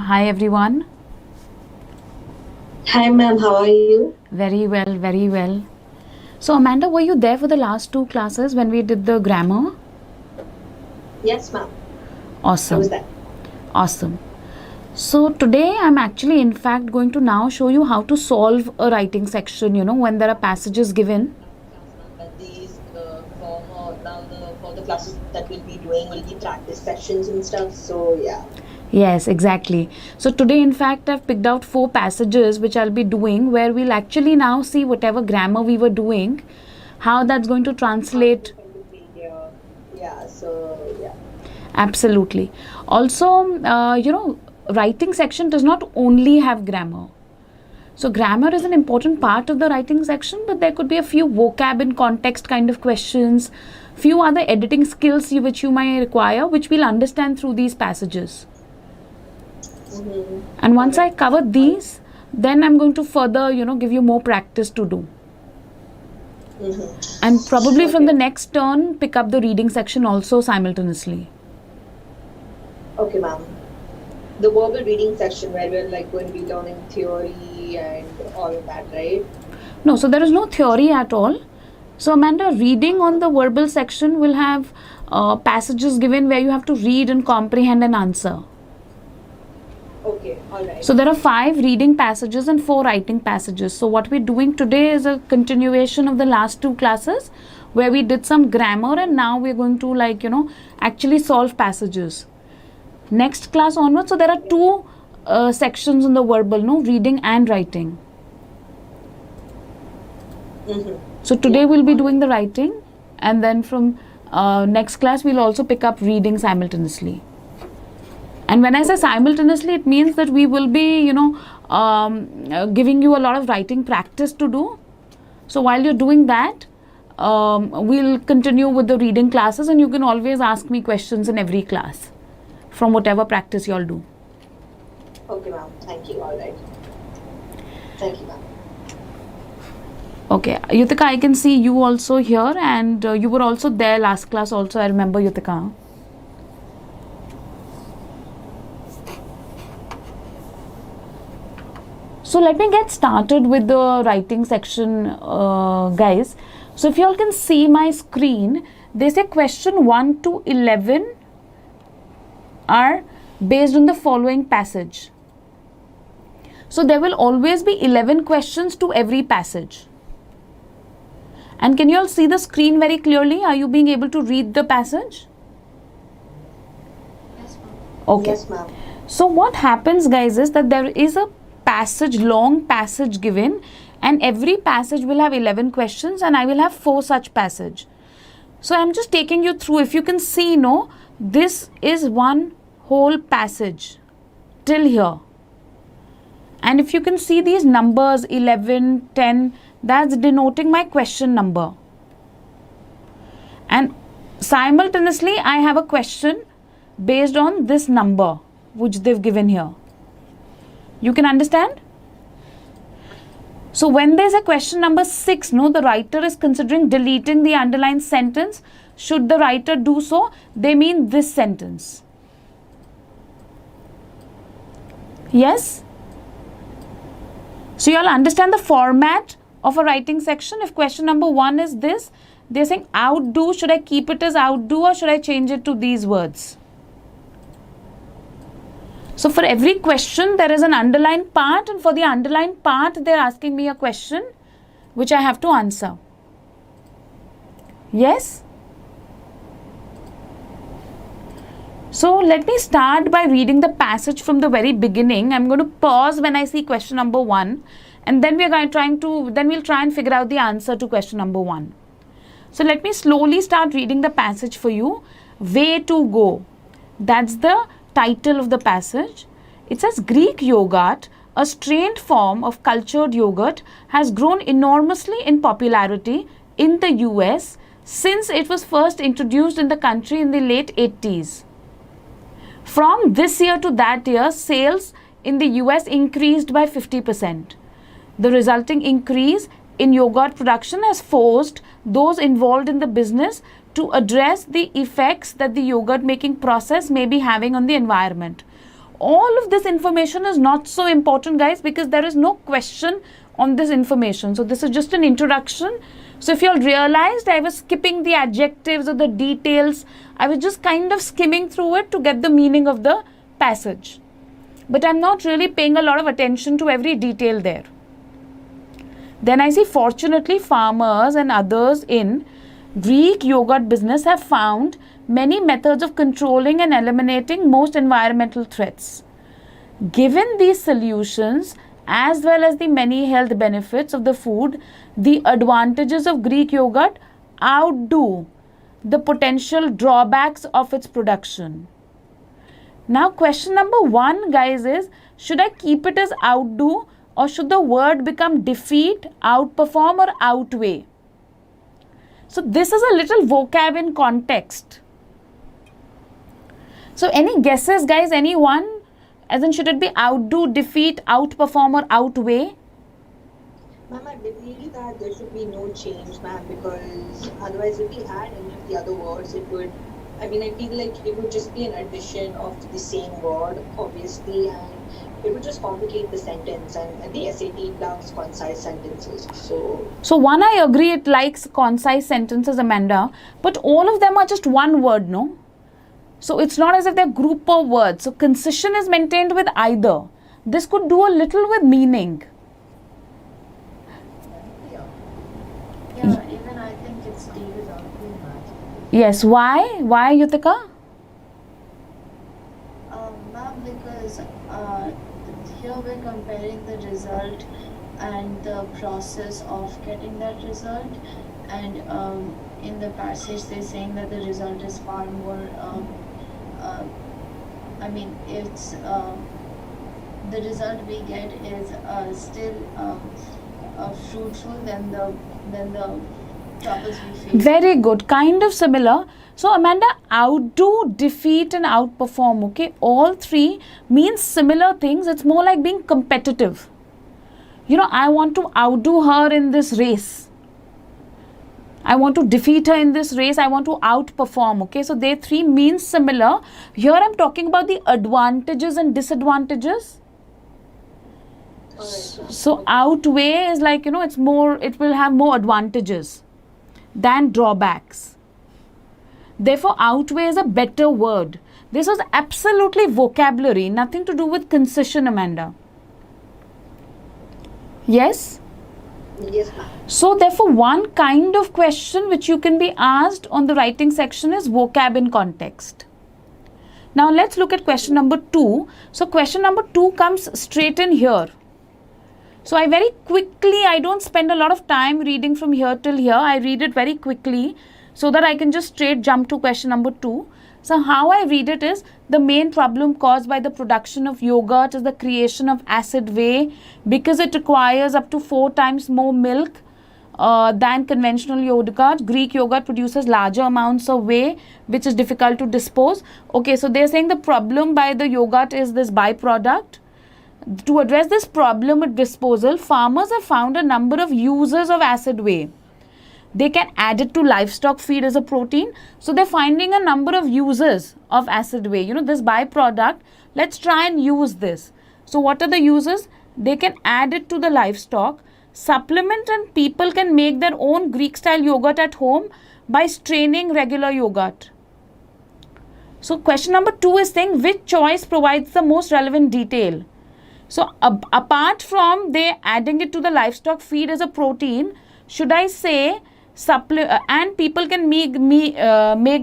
Hi everyone. Hi ma'am, how are you? Very well, very well. So Amanda, were you there for the last two classes when we did the grammar? Yes ma'am, I was Awesome. there. Awesome. So today I'm actually in fact going to now show you how to solve a writing section, when there are passages given. But these for the classes that we'll be doing will be practice sections and stuff. So yeah. Yes, exactly. So today in fact I've picked out 4 passages which I'll be doing where we'll actually now see whatever grammar we were doing, how that's going to translate. Yeah, so yeah. Absolutely. Also, writing section does not only have grammar. So grammar is an important part of the writing section, but there could be a few vocab and context kind of questions, few other editing skills which you might require, which we'll understand through these passages. And once I cover these, then I'm going to further, give you more practice to do. And probably from the next turn, pick up the reading section also simultaneously. Okay ma'am. The verbal reading section where we're like going to be learning theory and all of that, right? No, so there is no theory at all. So Amanda, reading on the verbal section will have passages given where you have to read and comprehend and answer. Okay, alright. So there are 5 reading passages and 4 writing passages. So what we're doing today is a continuation of the last 2 classes where we did some grammar, and now we're going to actually solve passages. Next class onwards, so there are 2 sections in the verbal, reading and writing. So today we'll be doing the writing, and then from next class we'll also pick up reading simultaneously. And when I say simultaneously, it means that we will be, giving you a lot of writing practice to do. So while you're doing that, we'll continue with the reading classes, and you can always ask me questions in every class from whatever practice you all do. Okay ma'am, thank you, alright. Thank you ma'am. Okay, Yutika, I can see you also here, and you were also there last class also, I remember, Yutika. So let me get started with the writing section, guys. So if you all can see my screen, they say question 1 to 11 are based on the following passage. So there will always be 11 questions to every passage. And can you all see the screen very clearly? Are you being able to read the passage? Yes ma'am. Okay. Yes ma'am. So what happens, guys, is that there is a long passage given, and every passage will have 11 questions, and I will have 4 such passage. So I'm just taking you through. If you can see, this is one whole passage till here. And if you can see these numbers 11, 10, that's denoting my question number. And simultaneously, I have a question based on this number which they've given here. You can understand? So when there's a question number 6, the writer is considering deleting the underlined sentence. Should the writer do so? They mean this sentence. Yes? So you all understand the format of a writing section. If question number 1 is this, they're saying outdo. Should I keep it as outdo, or should I change it to these words? So for every question, there is an underlined part, and for the underlined part, they're asking me a question which I have to answer. Yes? So let me start by reading the passage from the very beginning. I'm going to pause when I see question number 1, and then we'll try and figure out the answer to question number 1. So let me slowly start reading the passage for you. Way to go. That's the title of the passage. It says Greek yogurt, a strained form of cultured yogurt, has grown enormously in popularity in the US since it was first introduced in the country in the late 80s. From this year to that year, sales in the US increased by 50%. The resulting increase in yogurt production has forced those involved in the business to address the effects that the yogurt making process may be having on the environment. All of this information is not so important, guys, because there is no question on this information. So this is just an introduction. So if you all realized, I was skipping the adjectives or the details. I was just kind of skimming through it to get the meaning of the passage. But I'm not really paying a lot of attention to every detail there. Then I see, fortunately, farmers and others in Greek yogurt business have found many methods of controlling and eliminating most environmental threats. Given these solutions, as well as the many health benefits of the food, the advantages of Greek yogurt outdo the potential drawbacks of its production. Now, question number 1, guys, is should I keep it as outdo, or should the word become defeat, outperform, or outweigh? So this is a little vocab in context. So any guesses, guys? Anyone? As in, should it be outdo, defeat, outperform, or outweigh? Ma'am, I believe that there should be no change, ma'am, because otherwise if we add any of the other words, it would, I feel like it would just be an addition of the same word, obviously, and it would just complicate the sentence, and the SAT loves concise sentences. So one, I agree, it likes concise sentences, Amanda, but all of them are just one word, no? So it's not as if they're group of words. So concision is maintained with either. This could do a little with meaning. Yeah, even I think it's D without too much. Yes, why? Why, Yutika? Ma'am, because here we're comparing the result and the process of getting that result, and in the passage they're saying that the result is far more, it's the result we get is still fruitful than the troubles we face. Very good. Kind of similar. So, Amanda, outdo, defeat, and outperform, okay? All three means similar things. It's more like being competitive. You know, I want to outdo her in this race. I want to defeat her in this race. I want to outperform, okay? So, they three means similar. Here, I'm talking about the advantages and disadvantages. So outweigh is like, it's more, it will have more advantages than drawbacks. Therefore, outweigh is a better word. This was absolutely vocabulary, nothing to do with concision, Amanda. Yes? yes, ma'am. So, therefore, one kind of question which you can be asked on the writing section is vocab in context. Now, let's look at question number 2. So, question number 2 comes straight in here. So I very quickly, I don't spend a lot of time reading from here till here. I read it very quickly so that I can just straight jump to question number 2. So how I read it is, the main problem caused by the production of yogurt is the creation of acid whey, because it requires up to 4 times more milk than conventional yogurt. Greek yogurt produces larger amounts of whey, which is difficult to dispose. Okay, so they're saying the problem by the yogurt is this byproduct. To address this problem with disposal, farmers have found a number of uses of acid whey. They can add it to livestock feed as a protein. So they're finding a number of uses of acid whey. This byproduct, let's try and use this. So what are the uses? They can add it to the livestock, supplement, and people can make their own Greek style yogurt at home by straining regular yogurt. So question number 2 is saying, which choice provides the most relevant detail? So apart from they adding it to the livestock feed as a protein, should I say and people can make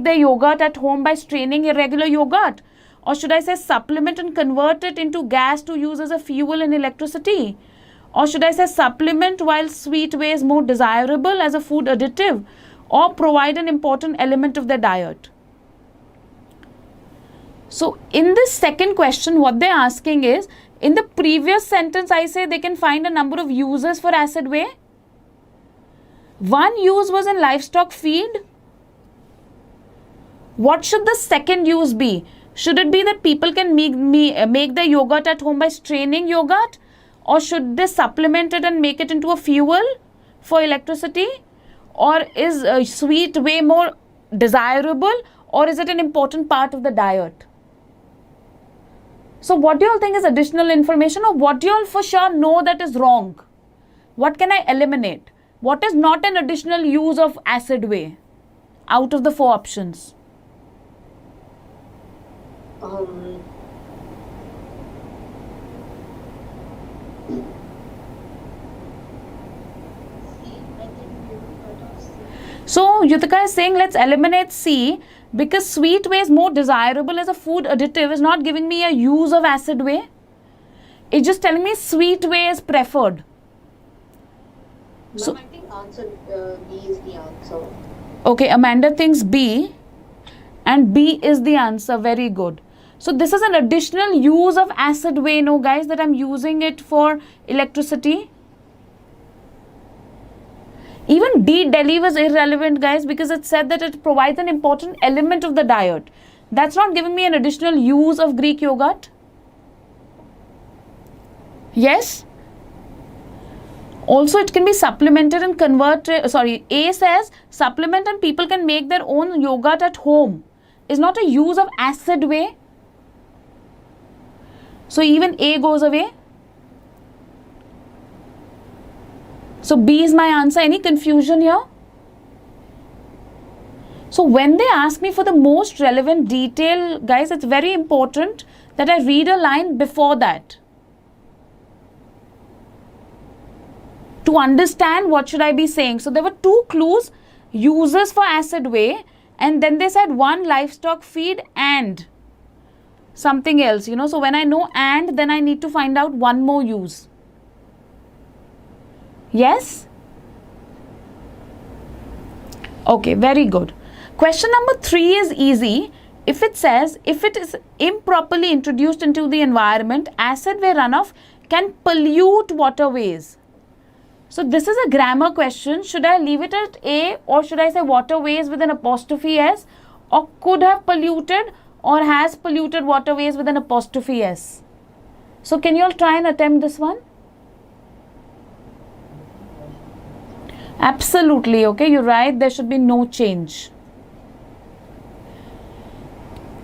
their yogurt at home by straining irregular yogurt? Or should I say supplement and convert it into gas to use as a fuel and electricity? Or should I say supplement while sweet whey is more desirable as a food additive, or provide an important element of their diet? So in this second question, what they're asking is, in the previous sentence, I say they can find a number of uses for acid whey. One use was in livestock feed. What should the second use be? Should it be that people can make their yogurt at home by straining yogurt? Or should they supplement it and make it into a fuel for electricity? Or is sweet whey more desirable? Or is it an important part of the diet? So what do you all think is additional information, or what do you all for sure know that is wrong? What can I eliminate? What is not an additional use of acid way out of the 4 options? So Yutika is saying let's eliminate C because sweet way is more desirable as a food additive is not giving me a use of acid way. It's just telling me sweet way is preferred. So I think answer B is the answer. Okay, Amanda thinks B and B is the answer. Very good. So this is an additional use of acid way, no guys, that I'm using it for electricity. Even D, Delhi was irrelevant, guys, because it said that it provides an important element of the diet. That's not giving me an additional use of Greek yogurt. Yes? Also, it can be supplemented and converted. Sorry, A says supplement and people can make their own yogurt at home. Is not a use of acid way. So even A goes away. So B is my answer. Any confusion here? So when they ask me for the most relevant detail, guys, it's very important that I read a line before that. To understand what should I be saying. So there were 2 clues, uses for acid way, and then they said 1 livestock feed and something else, you know. So when I know and, then I need to find out 1 more use. Yes? Okay, very good. Question number 3 is easy. If it says, if it is improperly introduced into the environment, acid way runoff can pollute waterways. So this is a grammar question. Should I leave it at A or should I say waterways with an apostrophe S, or could have polluted or has polluted waterways with an apostrophe S? So can you all try and attempt this one? Absolutely, okay, you're right, there should be no change.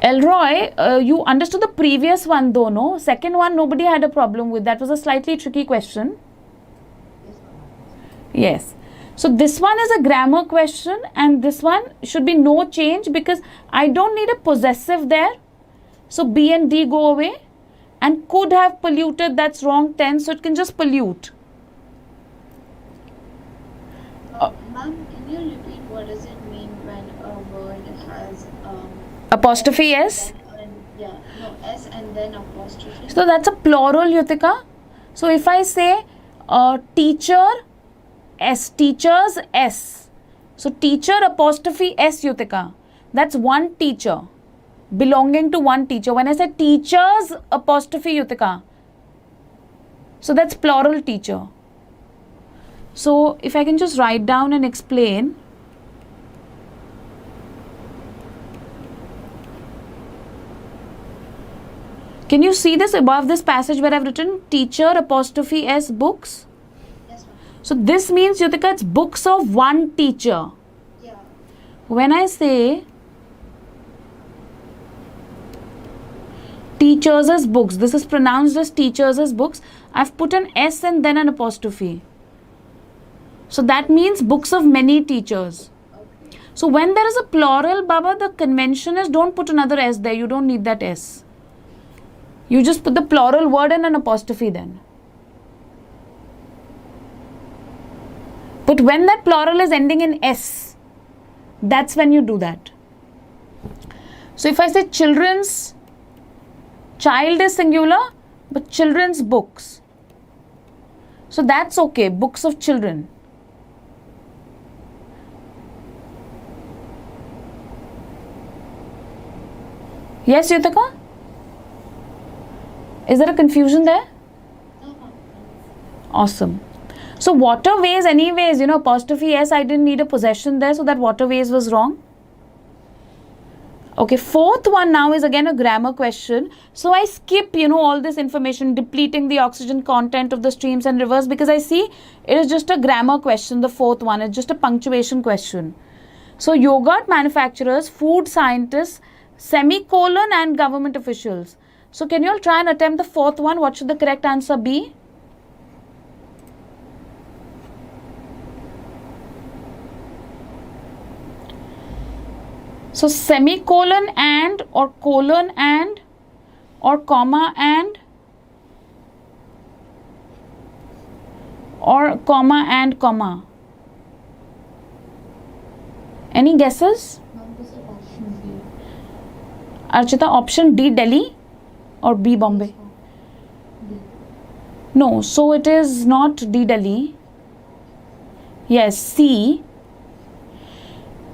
Elroy, you understood the previous one though, no? Second one, nobody had a problem with. That was a slightly tricky question. Yes. So this one is a grammar question and this one should be no change because I don't need a possessive there. So B and D go away. And could have polluted, that's wrong tense, so it can just pollute. Ma'am, can you repeat what does it mean when a word has Apostrophe S? S and then apostrophe? So that's a plural, Yutika. So if I say teacher S, teachers S. So teacher apostrophe S, Yutika. That's one teacher, belonging to one teacher. When I say teachers apostrophe Yutika, so that's plural teacher. So if I can just write down and explain. Can you see this above this passage where I've written teacher apostrophe S books? Yes, ma'am. So this means, Yutika, it's books of one teacher. Yeah. When I say teachers as books, this is pronounced as teachers as books, I've put an S and then an apostrophe. So that means books of many teachers. Okay. So when there is a plural, Baba, the convention is don't put another S there. You don't need that S. You just put the plural word and an apostrophe then. But when that plural is ending in S, that's when you do that. So if I say children's, child is singular, but children's books. So that's okay, books of children. Yes, Yutika? Is there a confusion there? No, ma'am. Awesome. So waterways anyways, apostrophe S, I didn't need a possession there, so that waterways was wrong. Okay, fourth one now is again a grammar question. So I skip, all this information, depleting the oxygen content of the streams and rivers, because I see it is just a grammar question, the fourth one. It's just a punctuation question. So yogurt manufacturers, food scientists, semicolon and government officials. So can you all try and attempt the fourth one? What should the correct answer be? So semicolon and, or colon and, or comma and, or comma and comma. Any guesses? Option B. Archita, option D, Delhi, or B, Bombay? B. No, so it is not D, Delhi. Yes, C.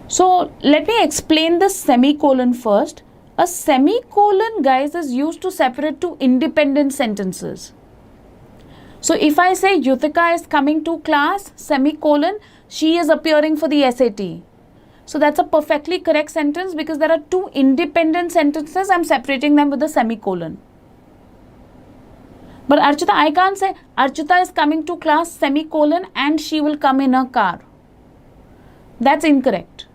So let me explain the semicolon first. A semicolon, guys, is used to separate two independent sentences. So if I say Yuthika is coming to class, semicolon, she is appearing for the SAT. So that's a perfectly correct sentence because there are two independent sentences. I'm separating them with a semicolon. But Archita, I can't say Archita is coming to class, semicolon, and she will come in a car. That's incorrect.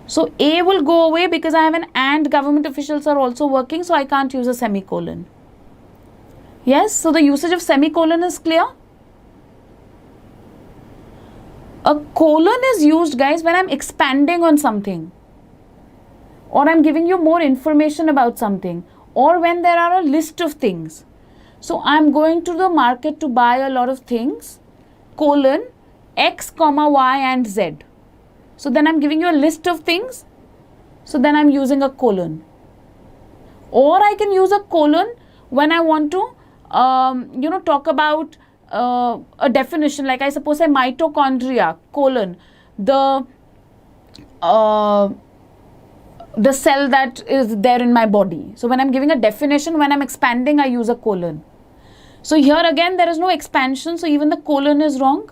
So A will go away because I have an and government officials are also working, so I can't use a semicolon. Yes, so the usage of semicolon is clear. A colon is used, guys, when I'm expanding on something, or I'm giving you more information about something, or when there are a list of things. So I'm going to the market to buy a lot of things, colon, X, comma, Y and Z. So then I'm giving you a list of things. So then I'm using a colon. Or I can use a colon when I want to, talk about a definition. Like I suppose say mitochondria, colon, the cell that is there in my body. So when I'm giving a definition, when I'm expanding, I use a colon. So here again, there is no expansion. So even the colon is wrong.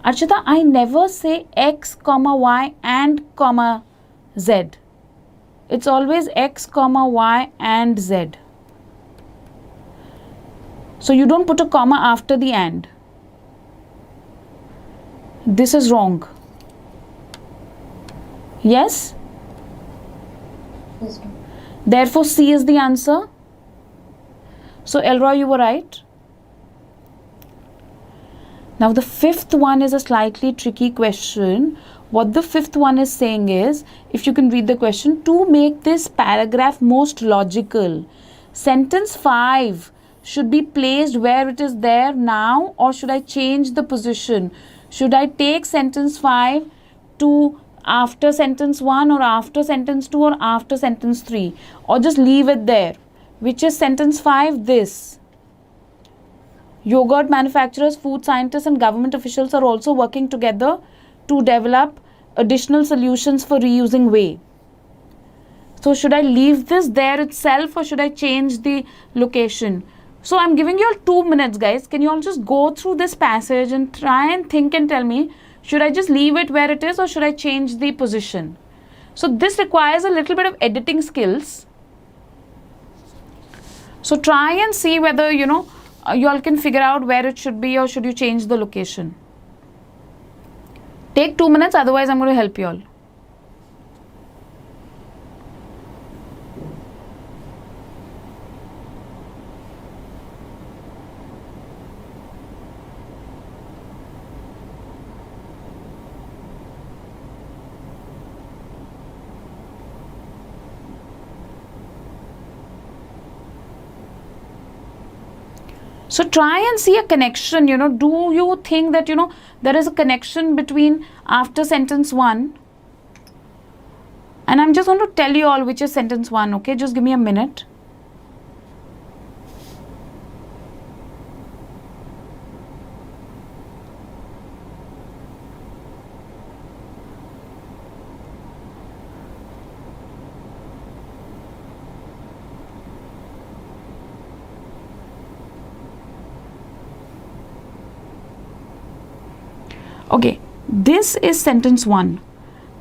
Archita, I never say X, comma, Y and comma, Z. It's always X, comma, Y and Z. So you don't put a comma after the and. This is wrong. Yes? Yes, ma'am. Therefore, C is the answer. So Elroy, you were right. Now the fifth one is a slightly tricky question. What the fifth one is saying is, if you can read the question, to make this paragraph most logical, sentence 5 should be placed where it is there now, or should I change the position? Should I take sentence 5 to after sentence 1 or after sentence 2 or after sentence 3, or just leave it there? Which is sentence 5, this. Yogurt manufacturers, food scientists and government officials are also working together to develop additional solutions for reusing whey. So should I leave this there itself or should I change the location? So I'm giving you all 2 minutes, guys. Can you all just go through this passage and try and think and tell me, should I just leave it where it is or should I change the position? So this requires a little bit of editing skills. So try and see whether, you all can figure out where it should be or should you change the location. Take 2 minutes, otherwise I'm going to help you all. So try and see a connection, do you think that, there is a connection between after sentence 1? And I'm just going to tell you all which is sentence 1, okay? Just give me a minute. Okay, this is sentence 1.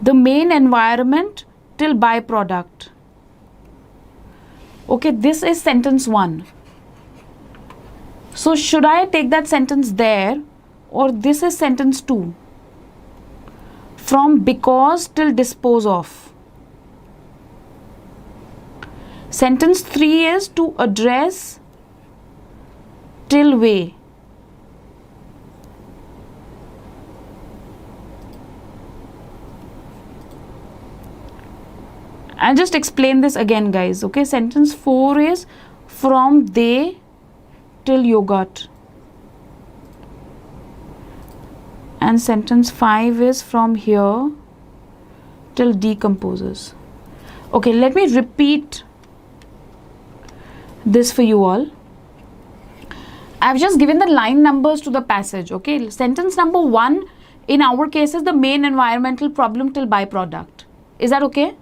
The main environment till byproduct. Okay, this is sentence 1. So should I take that sentence there, or this is sentence 2? From because till dispose of. Sentence 3 is to address till way. I'll just explain this again, guys. Okay, sentence 4 is from they till yogurt. And sentence 5 is from here till decomposes. Okay, let me repeat this for you all. I've just given the line numbers to the passage. Okay, sentence number 1 in our case is the main environmental problem till byproduct. Is that okay?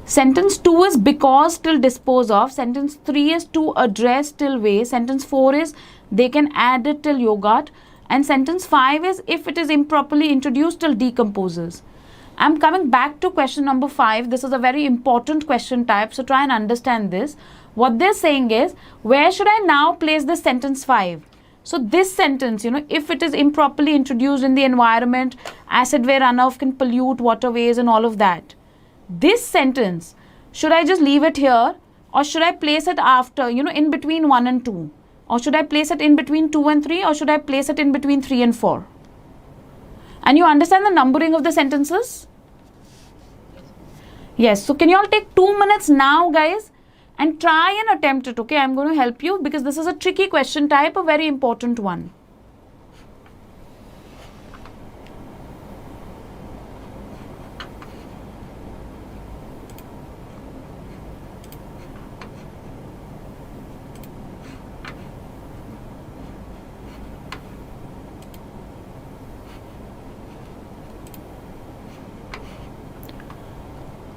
Sentence 2 is because till dispose of. Sentence 3 is to address till way. Sentence 4 is they can add it till yogurt. And sentence 5 is if it is improperly introduced till decomposes. I'm coming back to question number 5. This is a very important question type, so try and understand this. What they're saying is, where should I now place this sentence 5? So this sentence, if it is improperly introduced in the environment, acid way runoff can pollute waterways and all of that. This sentence, should I just leave it here, or should I place it after, in between 1 and 2? Or should I place it in between 2 and 3, or should I place it in between 3 and 4? And you understand the numbering of the sentences? Yes, so can you all take 2 minutes now, guys, and try and attempt it, okay? I'm going to help you because this is a tricky question type, a very important one.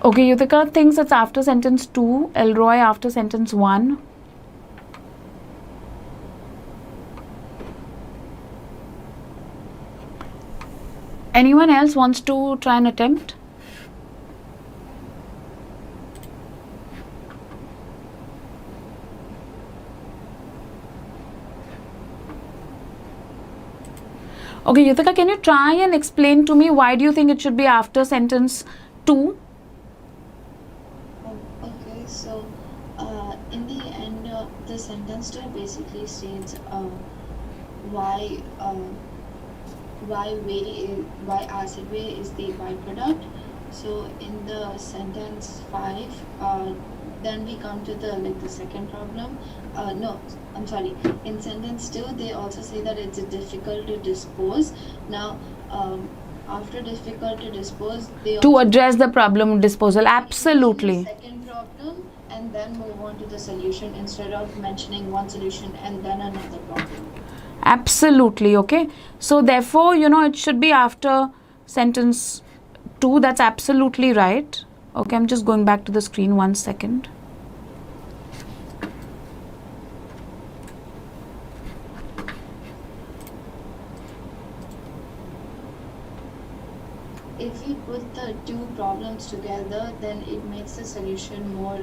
Okay, Yuthika thinks it's after sentence 2, Elroy after sentence 1. Anyone else wants to try and attempt? Okay, Yuthika, can you try and explain to me why do you think it should be after sentence 2? So, in the end, the sentence 2 basically states why acid way is the byproduct. So, in the sentence 5, then we come to the second problem. No, I'm sorry. In sentence 2, they also say that it's difficult to dispose. Now, after difficult to dispose, they to address the problem of disposal, absolutely. Second problem and then move on to the solution instead of mentioning one solution and then another problem. Absolutely, okay. So therefore, it should be after sentence 2. That's absolutely right. Okay, I'm just going back to the screen 1 second. If we put the two problems together, then it makes the solution more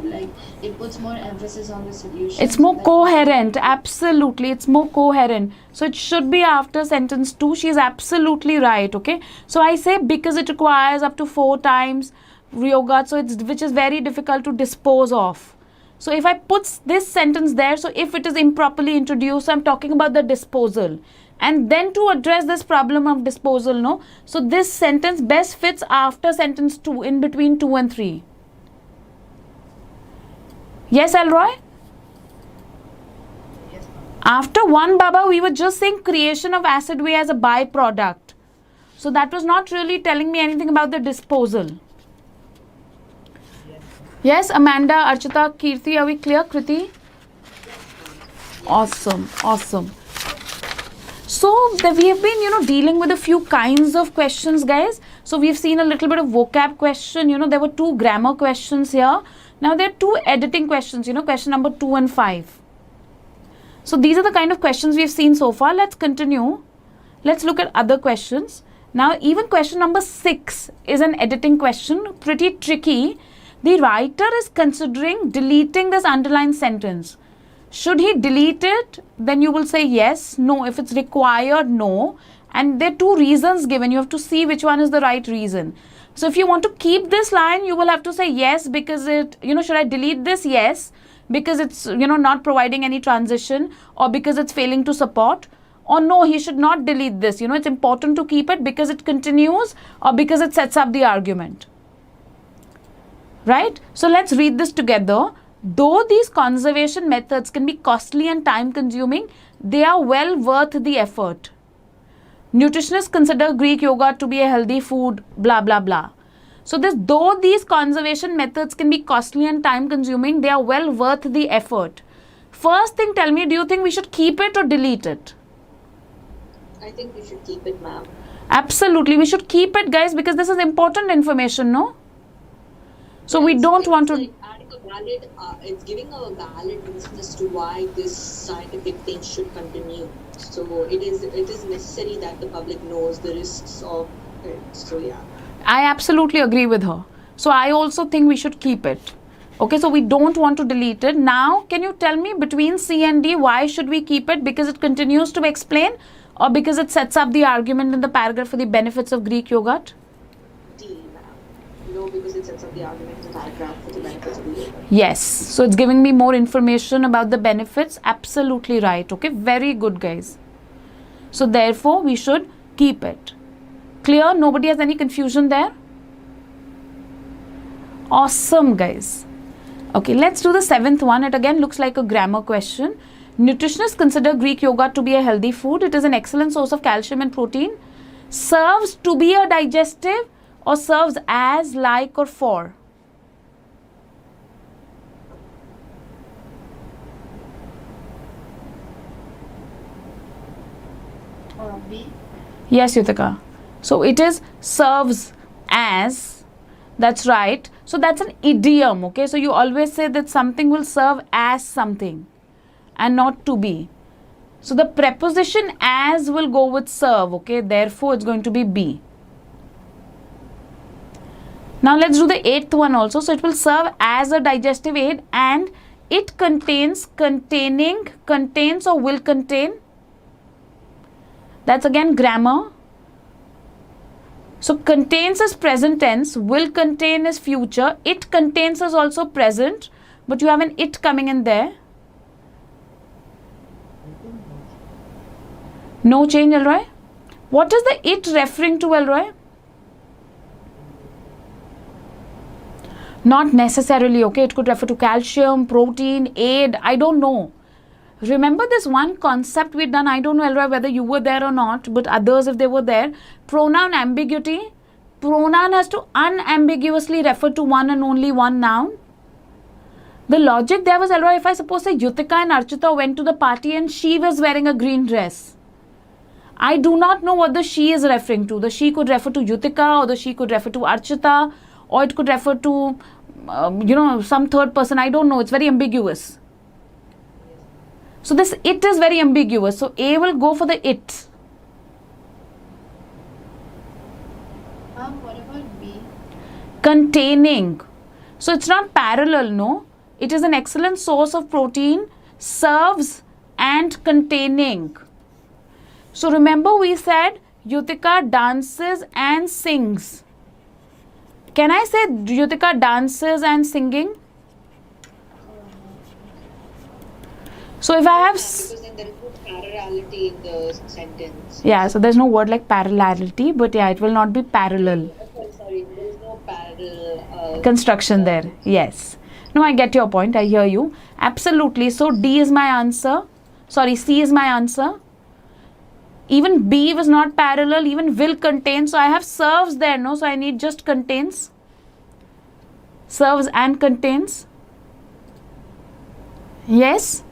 it puts more emphasis on the solution. It's more coherent, absolutely. It's more coherent. So it should be after sentence 2. She's absolutely right, okay. So I say because it requires up to 4 times yogurt, so which is very difficult to dispose of. So if I put this sentence there, so if it is improperly introduced, I'm talking about the disposal. And then to address this problem of disposal, no? So this sentence best fits after sentence 2, in between 2 and 3. Yes, Elroy? Yes, After 1, Baba, we were just saying creation of acid way as a byproduct. So that was not really telling me anything about the disposal. Yes, Amanda, Archita, Kirti, are we clear? Kriti? Awesome, awesome. So we have been, dealing with a few kinds of questions, guys. So we've seen a little bit of vocab question. There were 2 grammar questions here. Now there are 2 editing questions, question number 2 and 5. So these are the kind of questions we've seen so far. Let's continue. Let's look at other questions. Now even question number 6 is an editing question, pretty tricky. The writer is considering deleting this underlined sentence. Should he delete it? Then you will say yes, no. If it's required, no. And there are 2 reasons given. You have to see which one is the right reason. So if you want to keep this line, you will have to say yes because it, should I delete this? Yes, because it's, not providing any transition, or because it's failing to support, or no, he should not delete this. It's important to keep it because it continues or because it sets up the argument. Right? So let's read this together. Though these conservation methods can be costly and time consuming, they are well worth the effort. Nutritionists consider Greek yogurt to be a healthy food, blah, blah, blah. So though these conservation methods can be costly and time consuming, they are well worth the effort. First thing, tell me, do you think we should keep it or delete it? I think we should keep it, ma'am. Absolutely, we should keep it, guys, because this is important information, no? So we don't want to... Like adding a valid, it's giving a valid reason as to why this scientific thing should continue. So it is necessary that the public knows the risks of it. So yeah. I absolutely agree with her. So I also think we should keep it. Okay, so we don't want to delete it. Now, can you tell me between C and D, why should we keep it? Because it continues to explain, or because it sets up the argument in the paragraph for the benefits of Greek yogurt? D, ma'am. No, because it sets up the argument in the paragraph for the benefits of the yogurt. Yes, so it's giving me more information about the benefits. Absolutely right. Okay, very good, guys. So therefore, we should keep it. Clear? Nobody has any confusion there? Awesome, guys. Okay, let's do the 7th one. It again looks like a grammar question. Nutritionists consider Greek yogurt to be a healthy food. It is an excellent source of calcium and protein. Serves to be a digestive, or serves as, like, or for? B. Yes, Yutika. So it is serves as. That's right. So that's an idiom. Okay. So you always say that something will serve as something and not to be. So the preposition as will go with serve. Okay. Therefore, it's going to be B. Now let's do the 8th one also. So it will serve as a digestive aid, and it contains, containing, contains, or will contain. That's again grammar. So contains is present tense, will contain is future, it contains is also present, but you have an it coming in there. No change, Elroy? What is the it referring to, Elroy? Not necessarily, okay? It could refer to calcium, protein, aid, I don't know. Remember this one concept we've done, I don't know, Elroy, whether you were there or not, but others, if they were there. Pronoun ambiguity. Pronoun has to unambiguously refer to one and only one noun. The logic there was, Elroy, if I suppose say Yutika and Archita went to the party and she was wearing a green dress. I do not know what the she is referring to. The she could refer to Yutika, or the she could refer to Archita, or it could refer to, some third person. I don't know. It's very ambiguous. So this it is very ambiguous. So A will go for the it. What about B? Containing. So it's not parallel, no. It is an excellent source of protein, serves, and containing. So remember we said Yutika dances and sings. Can I say Yutika dances and singing? So if I have... Because then there is no parallelity in the sentence. Yeah, so there's no word like parallelity, but yeah, it will not be parallel. Sorry, there is no parallel... construction there. Yes. No, I get your point. I hear you. Absolutely. So D is my answer. Sorry, C is my answer. Even B was not parallel. Even will contain. So I have serves there, no? So I need just contains. Serves and contains. Yes.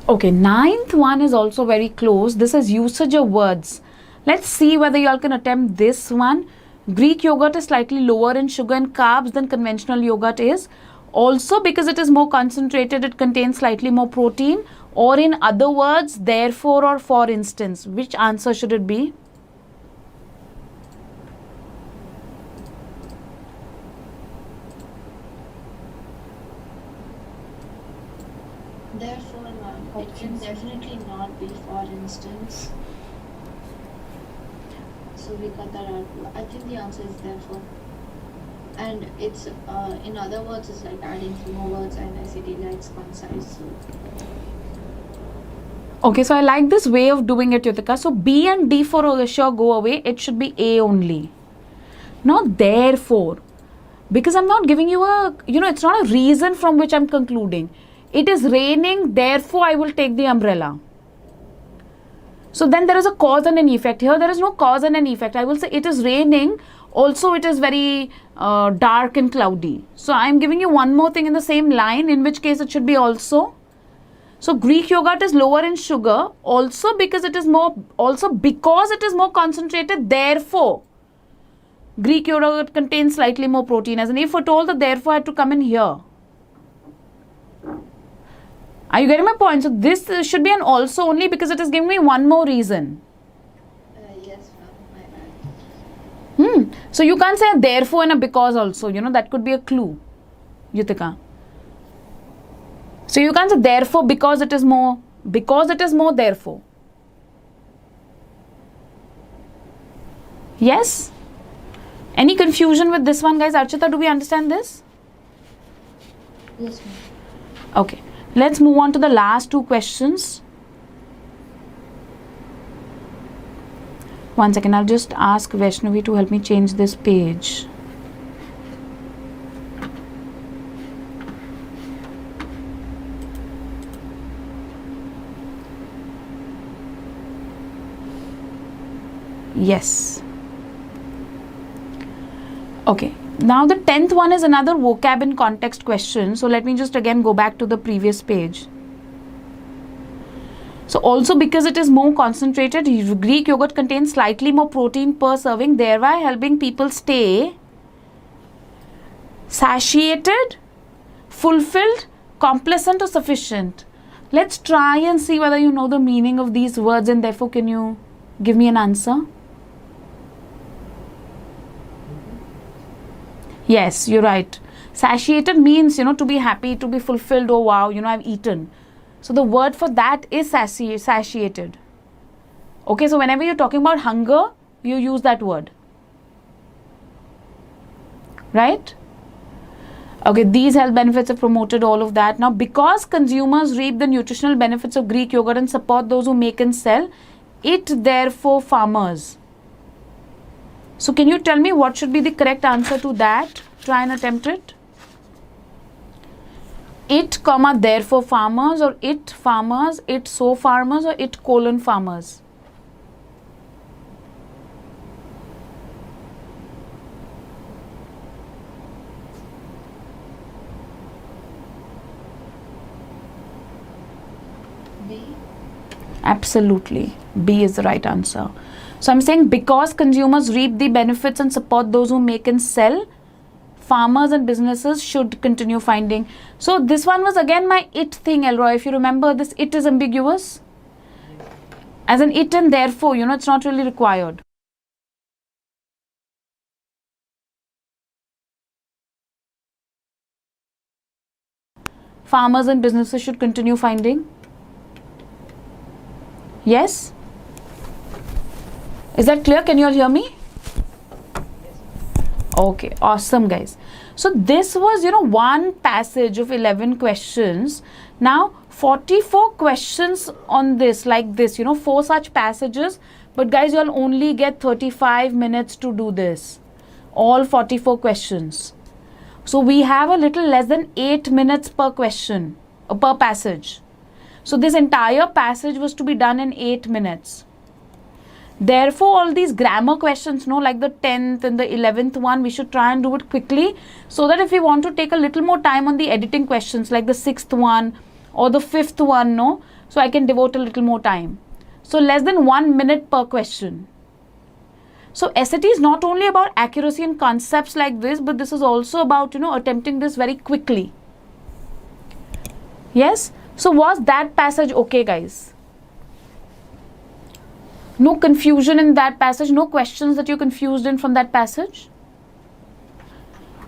Okay, 9th one is also very close. This is usage of words. Let's see whether you all can attempt this one. Greek yogurt is slightly lower in sugar and carbs than conventional yogurt is. Also, because it is more concentrated, it contains slightly more protein. Or in other words, therefore or for instance. Which answer should it be? Therefore, it can definitely not be for instance. So we cut that out. I think the answer is therefore. And it's, in other words, it's like adding few more words, and ICT likes concise. So Okay, so I like this way of doing it, Yutika. So B and D for sure go away. It should be A only. Not therefore. Because I'm not giving you a, it's not a reason from which I'm concluding. It is raining, therefore I will take the umbrella. So then there is a cause and an effect. Here there is no cause and an effect. I will say it is raining. Also it is very dark and cloudy. So I am giving you one more thing in the same line, in which case it should be also. So Greek yogurt is lower in sugar, also because it is more concentrated, therefore Greek yogurt contains slightly more protein. As an if at all, the therefore had to come in here. Are you getting my point? So this should be an also only because it is giving me one more reason. yes, my bad. So you can't say a therefore and a because also. That could be a clue, Yutika. So you can't say therefore because it is more. Because it is more, therefore. Yes? Any confusion with this one, guys? Archita, do we understand this? Yes, ma'am. Okay. Let's move on to the last two questions. One second, I'll just ask Vaishnavi to help me change this page. Yes. Okay. Now the 10th one is another vocab in context question. So let me just again go back to the previous page. So also because it is more concentrated, Greek yogurt contains slightly more protein per serving, thereby helping people stay satiated, fulfilled, complacent or sufficient. Let's try and see whether you know the meaning of these words, and therefore can you give me an answer? Yes, you're right. Satiated means, to be happy, to be fulfilled. Oh wow, I've eaten. So the word for that is satiated. Okay, so whenever you're talking about hunger, you use that word. Right? Okay, these health benefits are promoted, all of that. Now, because consumers reap the nutritional benefits of Greek yogurt and support those who make and sell, it therefore farmers. So can you tell me what should be the correct answer to that? Try and attempt it. It, comma, therefore farmers, or it farmers, it so farmers, or it colon farmers. B. Absolutely. B is the right answer. So I'm saying because consumers reap the benefits and support those who make and sell, farmers and businesses should continue finding. So this one was again my it thing, Elroy. If you remember, this it is ambiguous. As an it and therefore, it's not really required. Farmers and businesses should continue finding. Yes? Is that clear? Can you all hear me? Okay, awesome, guys. So this was, one passage of 11 questions. Now, 44 questions on this, like this, 4 such passages. But guys, you'll only get 35 minutes to do this. All 44 questions. So we have a little less than 8 minutes per question, per passage. So this entire passage was to be done in 8 minutes. Therefore, all these grammar questions, like the 10th and the 11th one, we should try and do it quickly, so that if we want to take a little more time on the editing questions, like the 6th one or the 5th one, so I can devote a little more time. So less than 1 minute per question. So SAT is not only about accuracy and concepts like this, but this is also about, attempting this very quickly. Yes? So was that passage okay, guys? No confusion in that passage? No questions that you're confused in from that passage?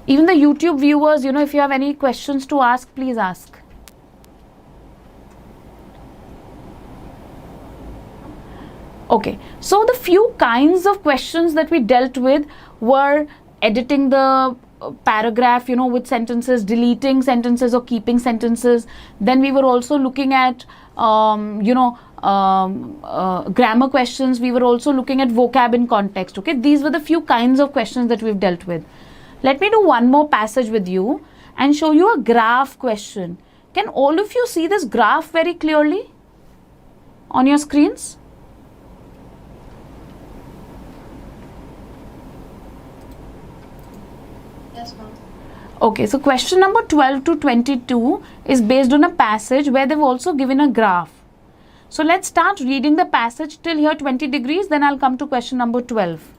Even the YouTube viewers, if you have any questions to ask, please ask. Okay, so the few kinds of questions that we dealt with were editing the paragraph, you know, with sentences, deleting sentences or keeping sentences. Then we were also looking at, grammar questions. We were also looking at vocab in context. Okay, these were the few kinds of questions that we've dealt with. Let me do one more passage with you and show you a graph question. Can all of you see this graph very clearly on your screens? Yes, ma'am. Okay, so question number 12 to 22 is based on a passage where they've also given a graph. So let's start reading the passage till here 20 degrees, then I'll come to question number 12.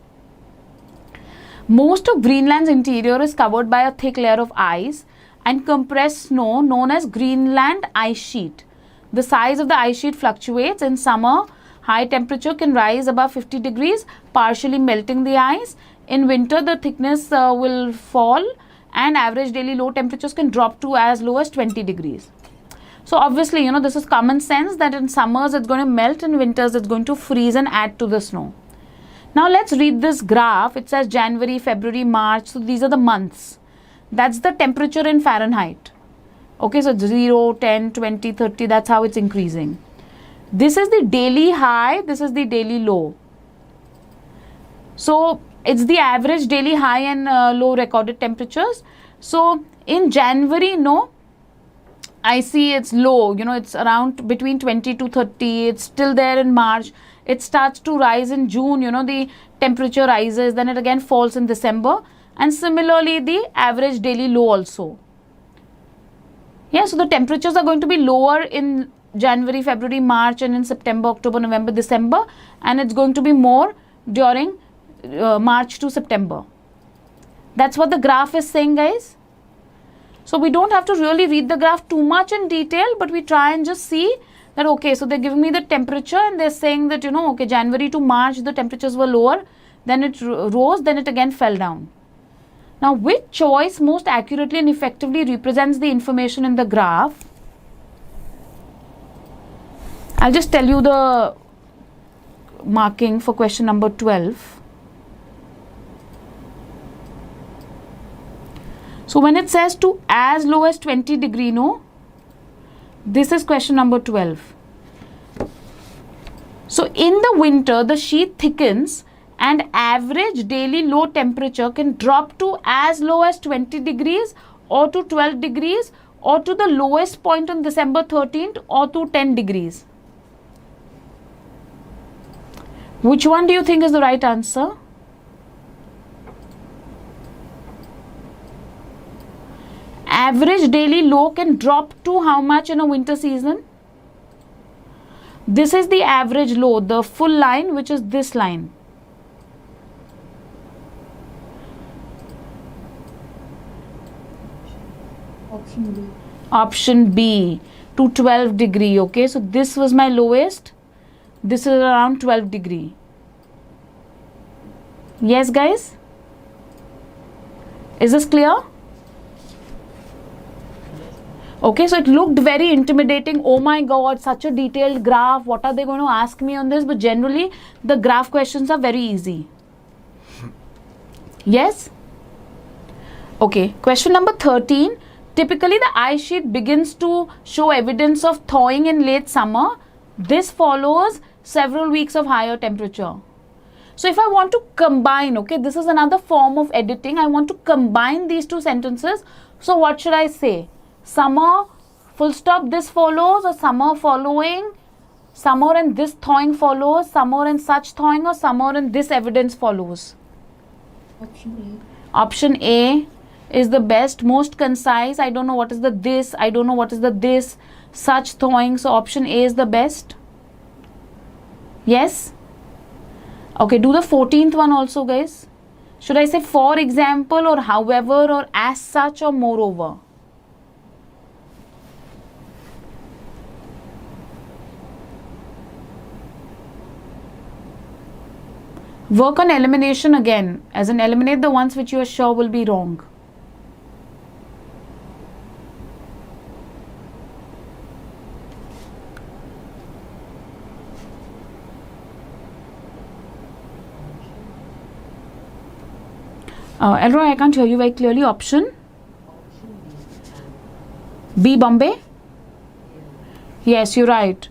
Most of Greenland's interior is covered by a thick layer of ice and compressed snow known as Greenland ice sheet. The size of the ice sheet fluctuates. In summer, high temperature can rise above 50 degrees, partially melting the ice. In winter, the thickness will fall and average daily low temperatures can drop to as low as 20 degrees. So obviously, you know, this is common sense that in summers it's going to melt, in winters it's going to freeze and add to the snow. Now let's read this graph. It says January, February, March. So these are the months. That's the temperature in Fahrenheit. Okay, so 0, 10, 20, 30, that's how it's increasing. This is the daily high, this is the daily low. So it's the average daily high and low recorded temperatures. So in January, no, I see it's low, you know, it's around between 20 to 30. It's still there in March. It starts to rise in June, you know, the temperature rises, then it again falls in December. And similarly, the average daily low also. Yeah, so the temperatures are going to be lower in January, February, March, and in September, October, November, December. And it's going to be more during March to September. That's what the graph is saying, guys. So we don't have to really read the graph too much in detail, but we try and just see that, okay, so they're giving me the temperature and they're saying that, you know, okay, January to March, the temperatures were lower, then it rose, then it again fell down. Now, which choice most accurately and effectively represents the information in the graph? I'll just tell you the marking for question number 12. So when it says to as low as 20 degree, no, this is question number 12. So in the winter, the sheet thickens and average daily low temperature can drop to as low as 20 degrees or to 12 degrees or to the lowest point on December 13th or to 10 degrees. Which one do you think is the right answer? Average daily low can drop to how much in a winter season? This is the average low, the full line, which is this line. Option B. Option B, to 12 degree. Okay, so this was my lowest. This is around 12 degree. Yes, guys? Is this clear? Okay, so it looked very intimidating. Oh my God, such a detailed graph. What are they going to ask me on this? But generally, the graph questions are very easy. Yes? Okay, question number 13. Typically, the ice sheet begins to show evidence of thawing in late summer. This follows several weeks of higher temperature. So if I want to combine, okay, this is another form of editing. I want to combine these two sentences. So what should I say? Summer, full stop, this follows, or summer following, summer and this thawing follows, summer and such thawing, or summer and this evidence follows? Option A. Option A is the best, most concise. I don't know what is the this, I don't know what is the this, such thawing. So option A is the best. Yes? Okay, do the 14th one also, guys. Should I say for example, or however, or as such, or moreover? Work on elimination again, as in eliminate the ones which you are sure will be wrong. Elroy, I can't hear you very clearly. Option B, Bombay? Yes, you're right.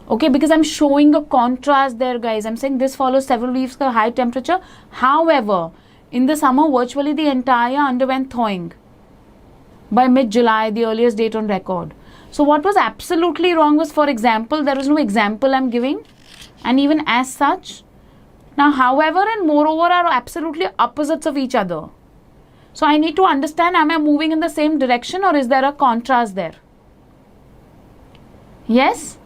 Okay, because I'm showing a contrast there, guys. I'm saying this follows several weeks of high temperature. However, in the summer, virtually the entire underwent thawing by mid-July, the earliest date on record. So what was absolutely wrong was, for example, there is no example I'm giving, and even as such. Now, however and moreover are absolutely opposites of each other. So I need to understand, am I moving in the same direction or is there a contrast there? Yes?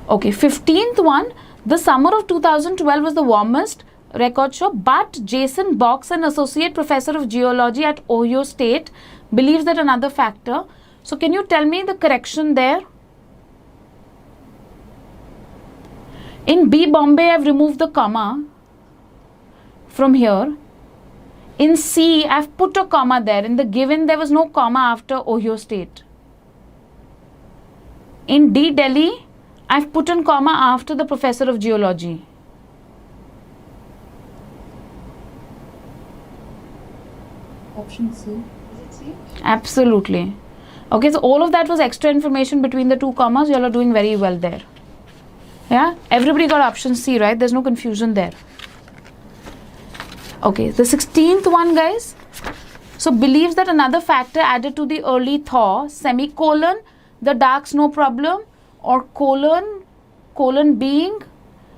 Okay, 15th one, the summer of 2012 was the warmest record show, but Jason Box, an associate professor of geology at Ohio State, believes that another factor. So can you tell me the correction there? In B, Bombay, I've removed the comma from here. In C, I've put a comma there. In the given, there was no comma after Ohio State. In D, Delhi, I've put a comma after the professor of geology. Option C. Is it C? Absolutely. Okay, so all of that was extra information between the two commas. You all are doing very well there. Yeah, everybody got option C, right? There's no confusion there. Okay, the 16th one, guys. So believes that another factor added to the early thaw, semicolon, the dark snow problem, or colon being.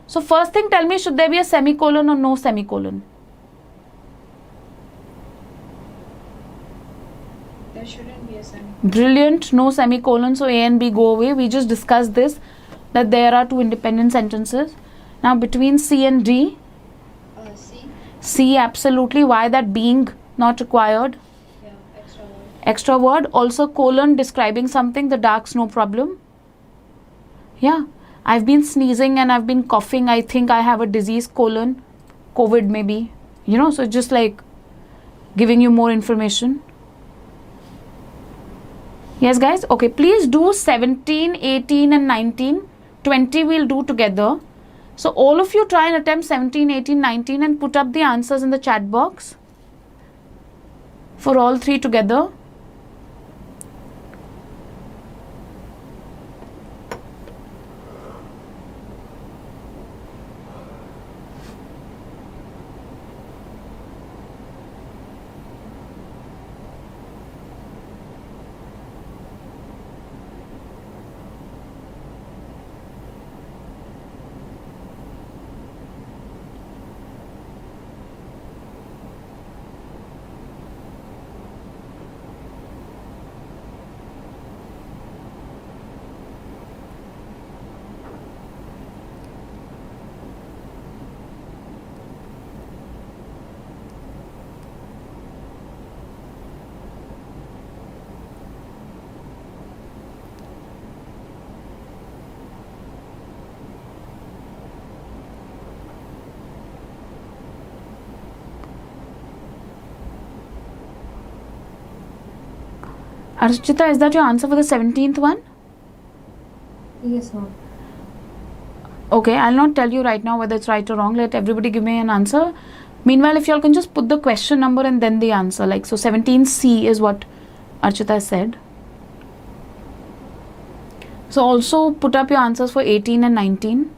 So first thing, tell me, should there be a semicolon or no semicolon? There shouldn't be a semicolon. Brilliant, no semicolon, so A and B go away. We just discussed this, that there are two independent sentences. Now between C and D, C. C, absolutely. Why that being not required? Yeah, extra word. Extra word. Also colon describing something, the dark snow problem. Yeah, I've been sneezing and I've been coughing. I think I have a disease, colon, COVID maybe. You know, so just like giving you more information. Yes, guys. Okay, please do 17, 18 and 19. 20 we'll do together. So all of you try and attempt 17, 18, 19 and put up the answers in the chat box for all three together. Archita, is that your answer for the 17th one? Yes, ma'am. Okay, I'll not tell you right now whether it's right or wrong. Let everybody give me an answer. Meanwhile, if y'all can just put the question number and then the answer. Like, so 17C is what Archita said. So also put up your answers for 18 and 19.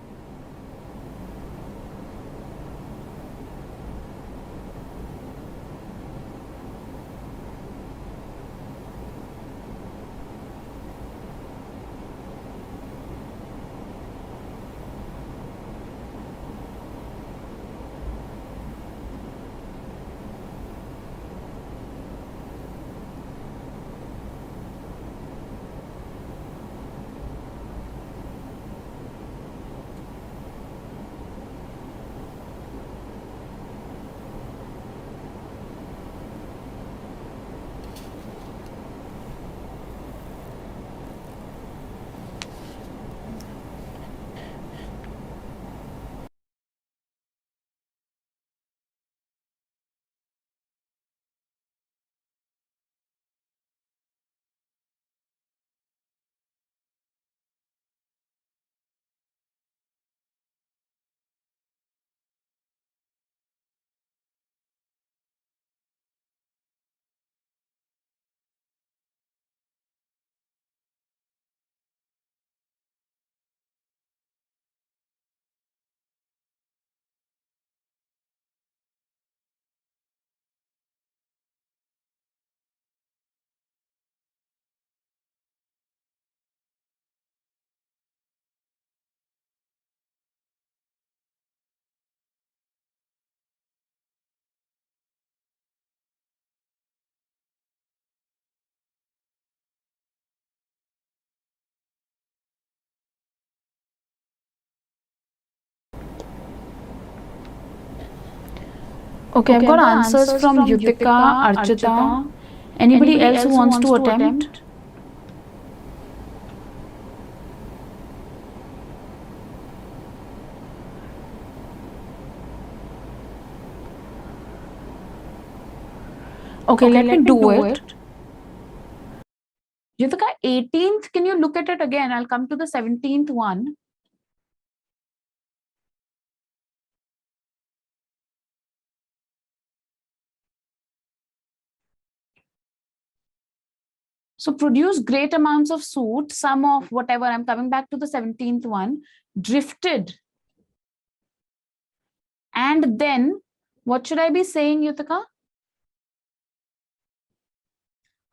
Okay, I've got answers from Yutika, Archita. Anybody else who wants to attempt? Okay, let me do it. Yutika, 18th, can you look at it again? I'll come to the 17th one. So produce great amounts of soot, some of whatever. I'm coming back to the 17th one. Drifted. And then, what should I be saying, Yutika?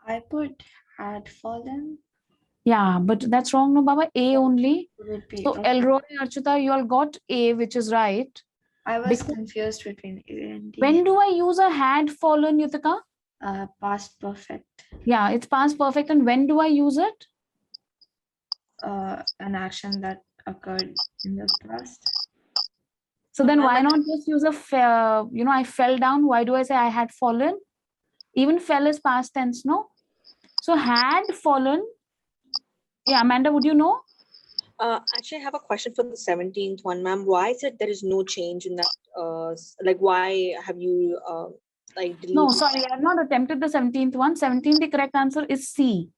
I put had fallen. Yeah, but that's wrong, no, Baba. A only. Would be So okay. Elroy and Archita, you all got A, which is right. I was Because confused between A and D. when do I use a had fallen, Yutika? Past perfect. Yeah, it's past perfect. And when do I use it? An action that occurred in the past. So then why not just use a, I fell down. Why do I say I had fallen? Even fell is past tense, no? So had fallen. Yeah, Amanda, would you know? Actually, I have a question for the 17th one, ma'am. Why is it there is no change in that? Like, why have you deleted? No, sorry, I have not attempted the 17th one. 17th, the correct answer is C.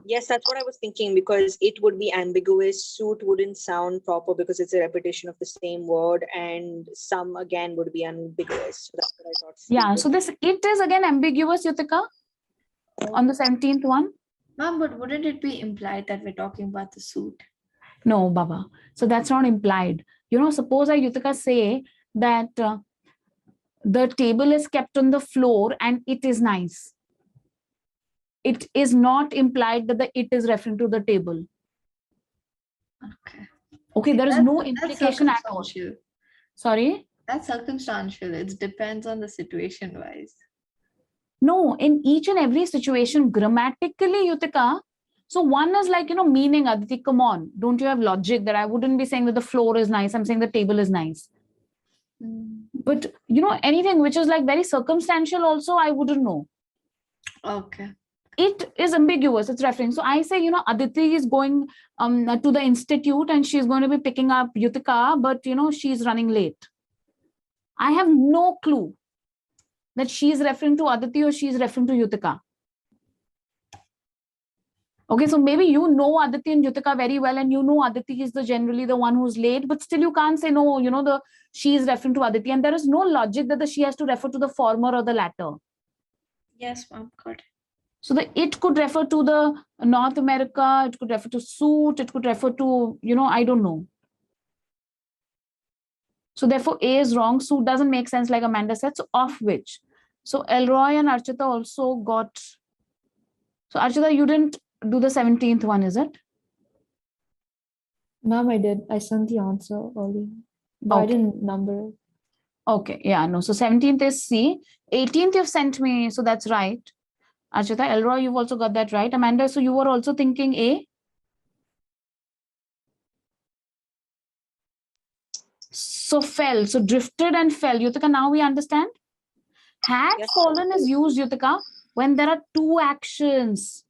Yes, that's what I was thinking, because it would be ambiguous. Suit wouldn't sound proper because it's a repetition of the same word, and some again would be ambiguous. So that's what I thought. Yeah, so this it is again ambiguous, Yutika, on the 17th one. Ma'am, but wouldn't it be implied that we're talking about the suit? No, Baba. So that's not implied. Suppose I, Yutika, say that the table is kept on the floor and it is nice. It is not implied that the it is referring to the table. Okay. Okay, there is no That's implication at all. circumstantial. Sorry? That's circumstantial. It depends on the situation wise. No, in each and every situation, grammatically, Yutika. So one is like, meaning, Aditi, come on. Don't you have logic that I wouldn't be saying that the floor is nice. I'm saying the table is nice. But, anything which is like very circumstantial also, I wouldn't know. Okay. It is ambiguous. It's referring. So I say, Aditi is going to the institute and she's going to be picking up Yutika, but, she's running late. I have no clue that she's referring to Aditi or she's referring to Yutika. Okay, so maybe you know Aditi and Yutika very well, and Aditi is generally the one who's late, but still you can't say no, she is referring to Aditi, and there is no logic that the she has to refer to the former or the latter. Yes, ma'am, good. So it could refer to the North America, it could refer to suit, it could refer to, I don't know. So therefore A is wrong. Suit doesn't make sense, like Amanda said. So of which? So Elroy and Archita also got. So Archita, you didn't do the 17th one, is it? Ma'am, I did. I sent the answer earlier, but I didn't number it. Okay, yeah, no. So 17th is C. 18th you've sent me, so that's right. Archita, Elroy, you've also got that right. Amanda, so you were also thinking A? So fell, so drifted and fell. Yutika, now we understand? Had fallen is used, Yutika, when there are two actions.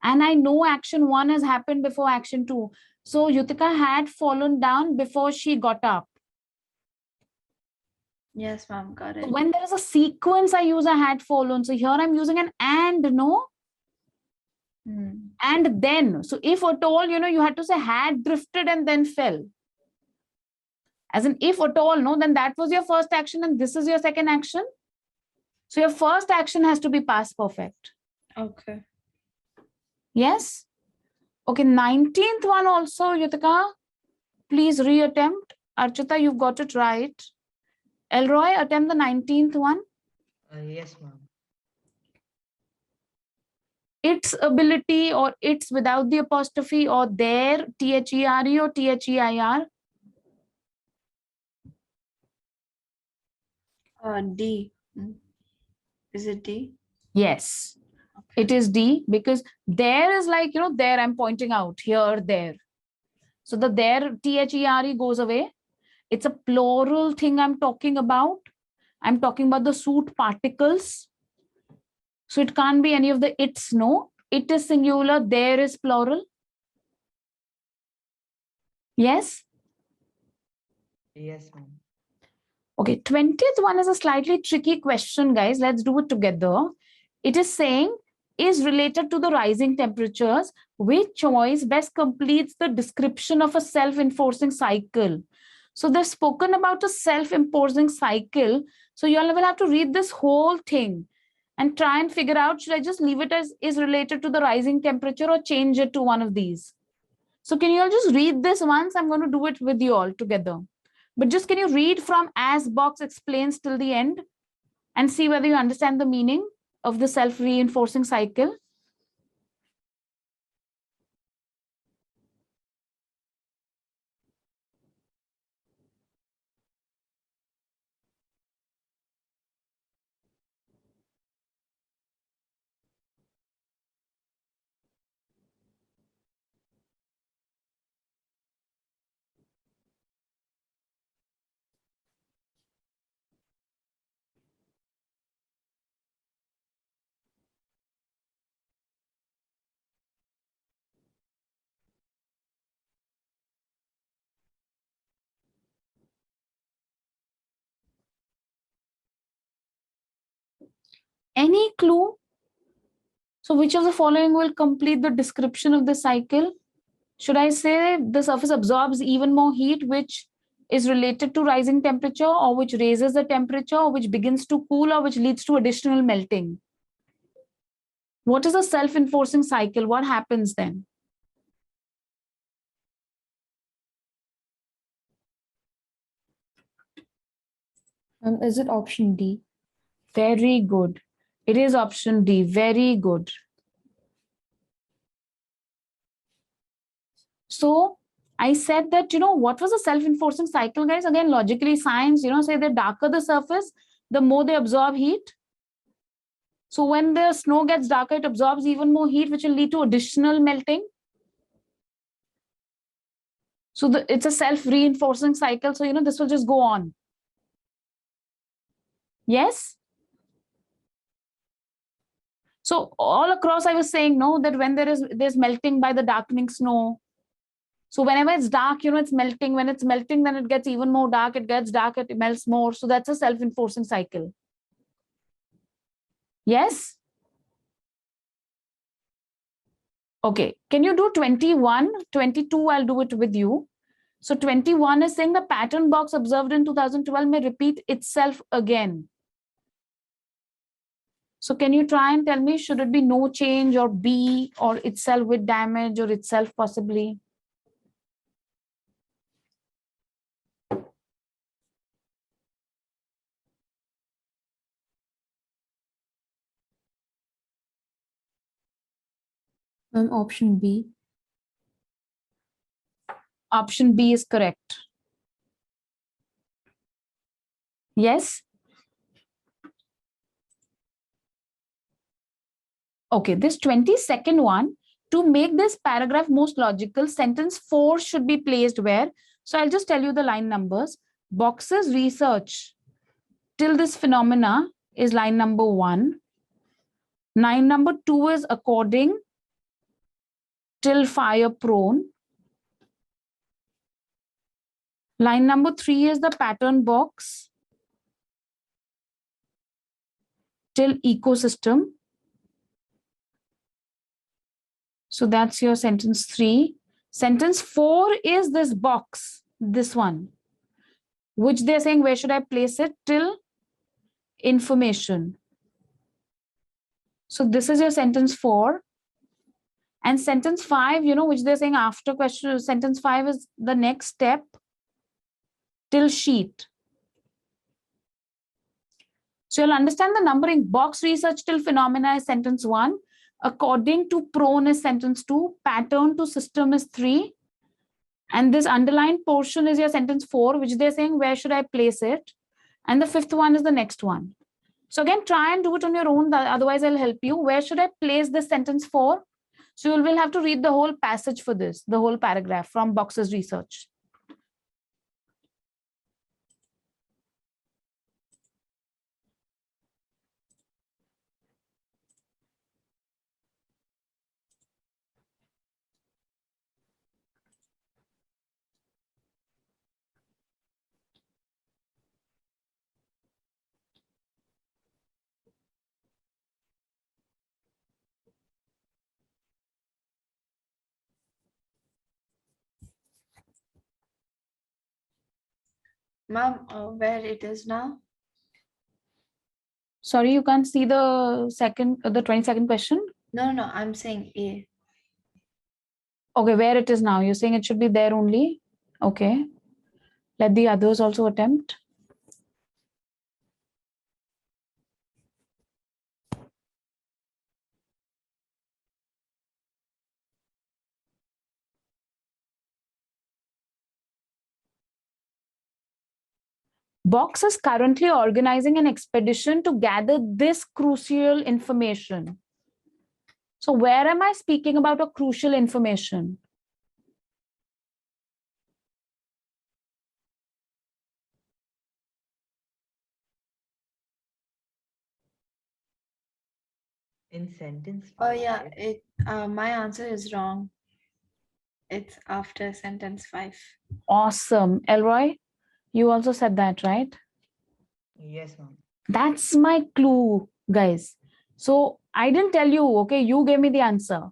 And I know action 1 has happened before action 2. So Yutika had fallen down before she got up. Yes, ma'am, got it. So when there is a sequence, I use a had fallen. So here I'm using an and, no? And then. So if at all, you had to say had drifted and then fell. As in if at all, no, then that was your first action and this is your second action. So your first action has to be past perfect. Okay. Yes? Okay, 19th one also, Yutika. Please reattempt. Archita, you've got it right. Elroy, attempt the 19th one. Yes, ma'am. Its ability or its without the apostrophe or their, T-H-E-R-E or T-H-E-I-R. D. Is it D? Yes, it is D because there is like, there I'm pointing out, here, there. So the there, T-H-E-R-E goes away. It's a plural thing I'm talking about. I'm talking about the suit particles. So it can't be any of the its, no. It is singular, there is plural. Yes? Yes, ma'am. Okay, 20th one is a slightly tricky question, guys. Let's do it together. It is saying, is related to the rising temperatures. Which choice best completes the description of a self-enforcing cycle? So they've spoken about a self-imposing cycle. So you all will have to read this whole thing and try and figure out, should I just leave it as is related to the rising temperature or change it to one of these? So can you all just read this once? I'm going to do it with you all together. But just can you read from as box explains till the end and see whether you understand the meaning of the self-reinforcing cycle? Any clue? So which of the following will complete the description of the cycle? Should I say the surface absorbs even more heat, which is related to rising temperature, or which raises the temperature, or which begins to cool, or which leads to additional melting? What is a self-enforcing cycle? What happens then? Is it option D? Very good. It is option D. Very good. So I said that, what was a self-enforcing cycle, guys? Again, logically, science, say the darker the surface, the more they absorb heat. So when the snow gets darker, it absorbs even more heat, which will lead to additional melting. So it's a self-reinforcing cycle. So, this will just go on. Yes? So all across, I was saying, no, that when there's melting by the darkening snow. So whenever it's dark, it's melting. When it's melting, then it gets even more dark. It gets dark, it melts more. So that's a self-enforcing cycle. Yes? Okay. Can you do 21? 22, I'll do it with you. So 21 is saying the pattern box observed in 2012 may repeat itself again. So can you try and tell me, should it be no change or B or itself with damage or itself possibly? Option B. Option B is correct. Yes? Okay, this 22nd one, to make this paragraph most logical, sentence 4 should be placed where? So I'll just tell you the line numbers. Box's research till this phenomena is line number 1. Line number 2 is according till fire prone. Line number 3 is the pattern box till ecosystem. So that's your sentence 3. Sentence 4 is this box, this one, which they're saying, where should I place it? Till information. So this is your sentence 4. And sentence 5, which they're saying after question, sentence 5 is the next step, till sheet. So you'll understand the numbering. Box research till phenomena is sentence 1. According to prone is sentence 2. Pattern to system is 3. And this underlined portion is your sentence 4, which they're saying, where should I place it? And the 5th one is the next one. So again, try and do it on your own. Otherwise, I'll help you. Where should I place this sentence 4? So you will have to read the whole passage for this, the whole paragraph from Box's research. Ma'am, where it is now? Sorry, you can't see the 22nd question? No, I'm saying A. Okay, where it is now? You're saying it should be there only? Okay. Let the others also attempt. Box is currently organizing an expedition to gather this crucial information. So where am I speaking about a crucial information? In sentence Oh 5. yeah, my answer is wrong. It's after sentence 5. Awesome. Elroy, you also said that, right? Yes, ma'am. That's my clue, guys. So I didn't tell you, okay, you gave me the answer.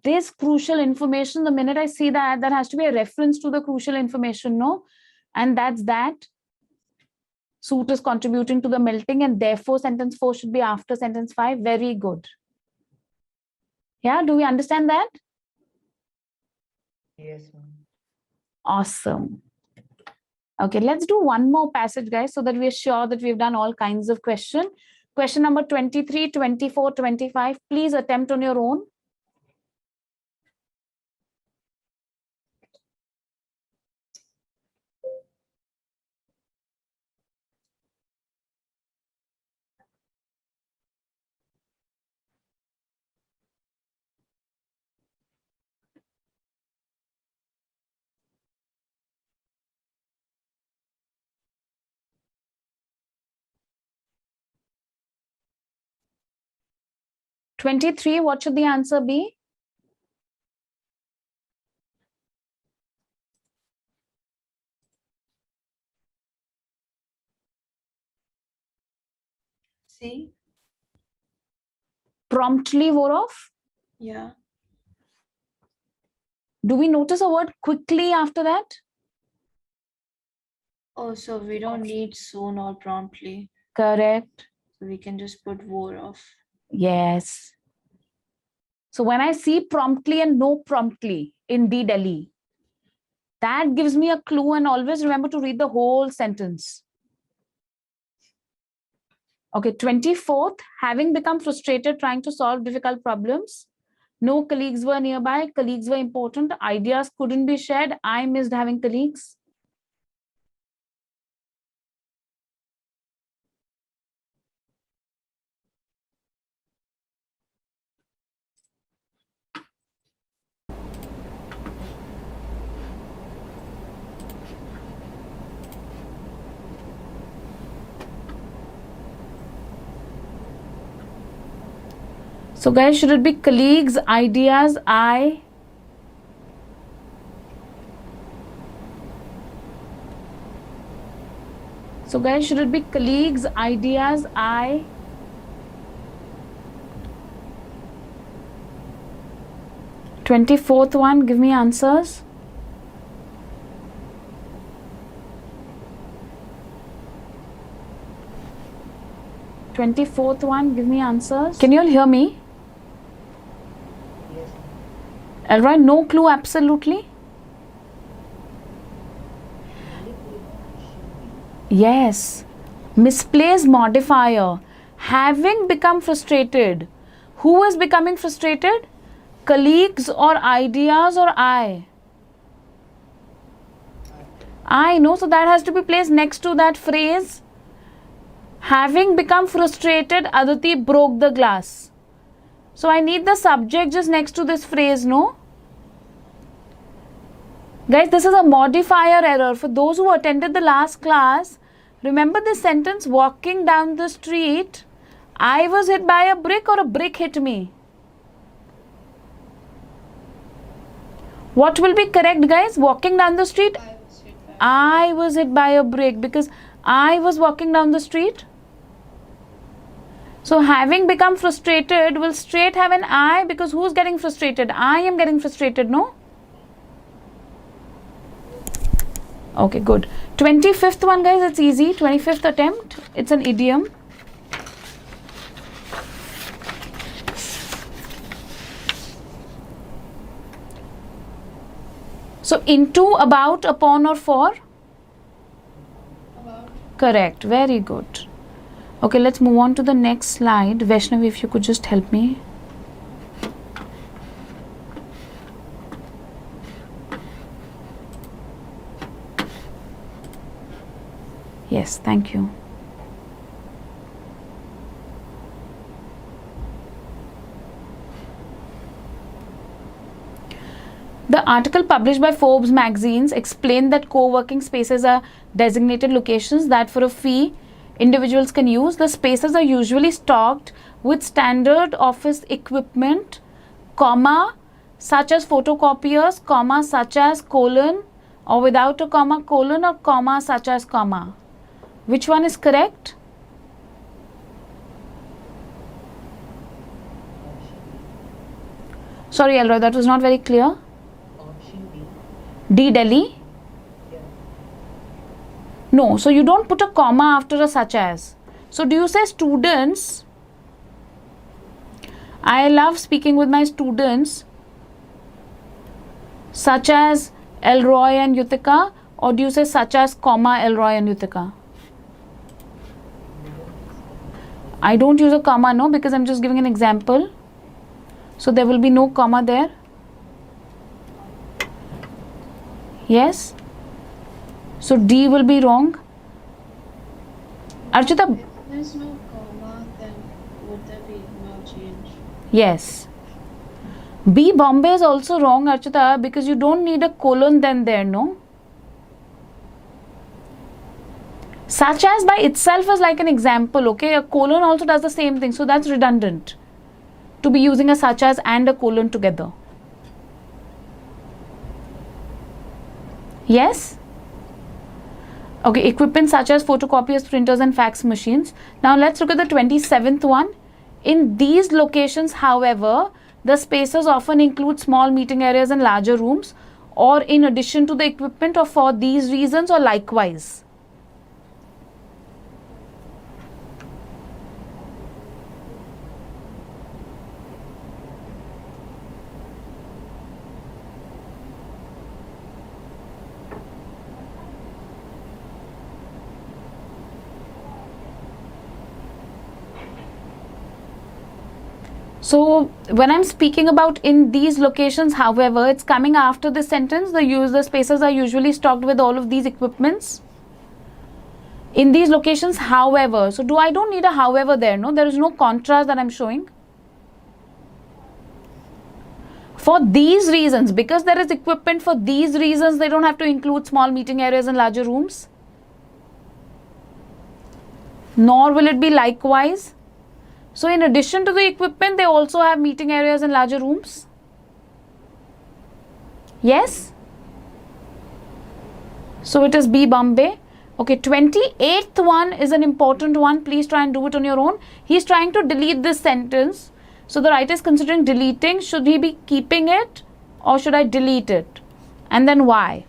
This crucial information, the minute I see that, that has to be a reference to the crucial information, no? And that's that. Soot is contributing to the melting, and therefore sentence 4 should be after sentence 5. Very good. Yeah, do we understand that? Yes, ma'am. Awesome. Okay, let's do one more passage, guys, so that we are sure that we've done all kinds of question. Question number 23, 24, 25. Please attempt on your own. Twenty-three, what should the answer be? See? Promptly wore off. Yeah. Do we notice a word quickly after that? Oh, so we don't need soon or promptly. Correct. So we can just put wore off. Yes. So when I see promptly and no promptly in D Delhi, that gives me a clue, and always remember to read the whole sentence. Okay, 24th, having become frustrated trying to solve difficult problems. No colleagues were nearby. Colleagues were important. Ideas couldn't be shared. I missed having colleagues. So guys, should it be colleagues, ideas, I? So guys, should it be colleagues, ideas, I? 24th one, give me answers. Twenty-fourth one, give me answers. Can you all hear me? Yes, ma'am. Elroy, no clue, absolutely. Yes. Misplaced modifier. Having become frustrated. Who is becoming frustrated? Colleagues or ideas or I? I know, so that has to be placed next to that phrase. Having become frustrated, Aditi broke the glass. So I need the subject just next to this phrase, no? Guys, this is a modifier error. For those who attended the last class, remember this sentence, walking down the street, I was hit by a brick or a brick hit me? What will be correct, guys? Walking down the street, I was hit by a brick because I was walking down the street. So having become frustrated will straight have an I, because who's getting frustrated? I am getting frustrated, no? Okay, good. 25th one, guys, it's easy. 25th attempt. It's an idiom. So, into, about, upon, or for? About. Correct. Very good. Okay, let's move on to the next slide. Vaishnavi, if you could just help me. Yes, thank you. The article published by Forbes magazines explained that co-working spaces are designated locations that for a fee individuals can use. The spaces are usually stocked with standard office equipment, comma, such as photocopiers, comma, such as colon, or without a comma, colon, or comma, such as comma. Which one is correct? Sorry, Elroy, that was not very clear. Option B. D. Delhi? Yeah. No, so you don't put a comma after a such as. So do you say students? I love speaking with my students such as Elroy and Yutika, or do you say such as comma Elroy and Yutika? I don't use a comma, no, because I'm just giving an example. So there will be no comma there. Yes? So D will be wrong. Archita, If there's no comma, then would there be no change? yes. B. Bombay is also wrong, Archita, because you don't need a colon then there, no? Such as by itself is like an example, okay? A colon also does the same thing, so that's redundant to be using a such as and a colon together. Yes? Okay, equipment such as photocopiers, printers and fax machines. Now let's look at the 27th one. In these locations, however, the spaces often include small meeting areas and larger rooms, or in addition to the equipment, or for these reasons, or likewise. So when I'm speaking about in these locations, however, it's coming after the sentence. The spaces are usually stocked with all of these equipments. In these locations, however, so I don't need a however there, no? There is no contrast that I'm showing. For these reasons, because there is equipment for these reasons, they don't have to include small meeting areas and larger rooms. Nor will it be likewise. So in addition to the equipment, they also have meeting areas and larger rooms. Yes? So it is B. Bombay. Okay, 28th one is an important one. Please try and do it on your own. He is trying to delete this sentence. So the writer is considering deleting. Should he be keeping it or should I delete it? And then why?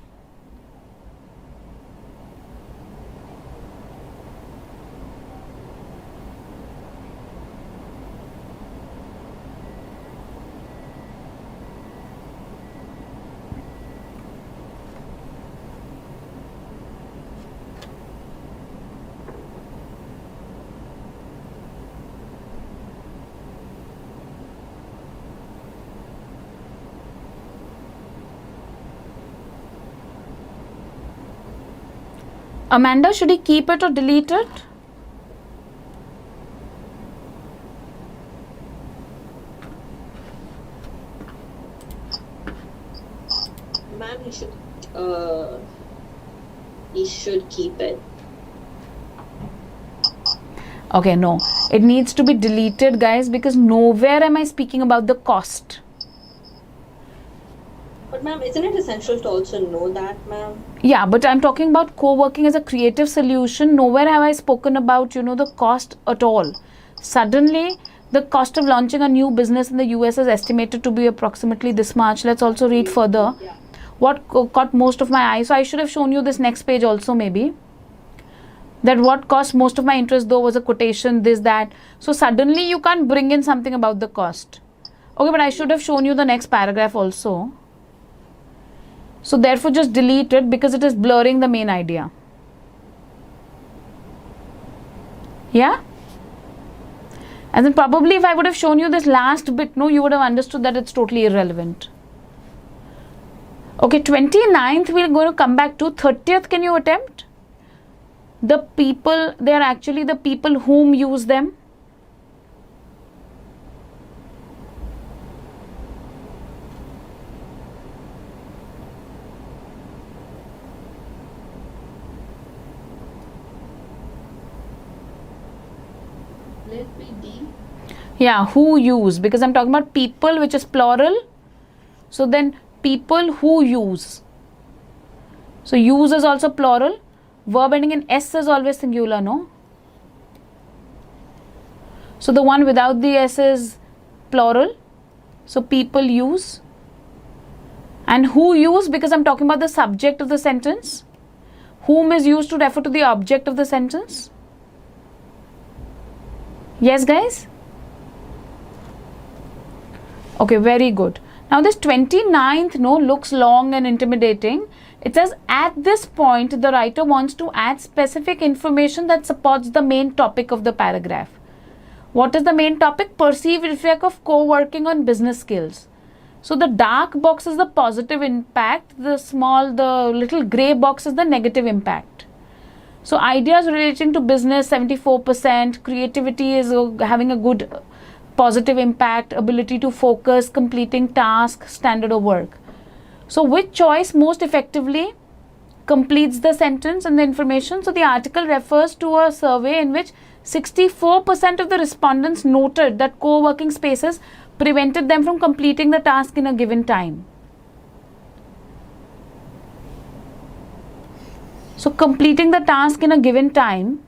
Amanda, should he keep it or delete it? Ma'am, he should keep it. Okay, no. It needs to be deleted, guys, because nowhere am I speaking about the cost. But ma'am, isn't it essential to also know that, ma'am? Yeah, but I'm talking about co-working as a creative solution. Nowhere have I spoken about, the cost at all. Suddenly, the cost of launching a new business in the US is estimated to be approximately this much. Let's also read further. Yeah. what caught most of my eye. So I should have shown you this next page also, maybe. That what cost most of my interest though was a quotation, this, that. So suddenly you can't bring in something about the cost. Okay, but I should have shown you the next paragraph also. So therefore just delete it because it is blurring the main idea. Yeah? And then probably if I would have shown you this last bit, no, you would have understood that it's totally irrelevant. Okay, 29th we're going to come back to. 30th, can you attempt? The people, they are actually the people whom use them. Let me D. Yeah, who use, because I'm talking about people, which is plural. So then people who use. So use is also plural. Verb ending in S is always singular, no? So the one without the S is plural. So people use. And who use, because I'm talking about the subject of the sentence. Whom is used to refer to the object of the sentence. Yes, guys? Okay, very good. Now this 29th, no, looks long and intimidating. It says, at this point, the writer wants to add specific information that supports the main topic of the paragraph. What is the main topic? Perceived effect of co-working on business skills. So the dark box is the positive impact, the little grey box is the negative impact. So ideas relating to business, 74%, creativity is having a good positive impact, ability to focus, completing tasks, standard of work. So which choice most effectively completes the sentence and the information? So the article refers to a survey in which 64% of the respondents noted that co-working spaces prevented them from completing the task in a given time. So completing the task in a given time.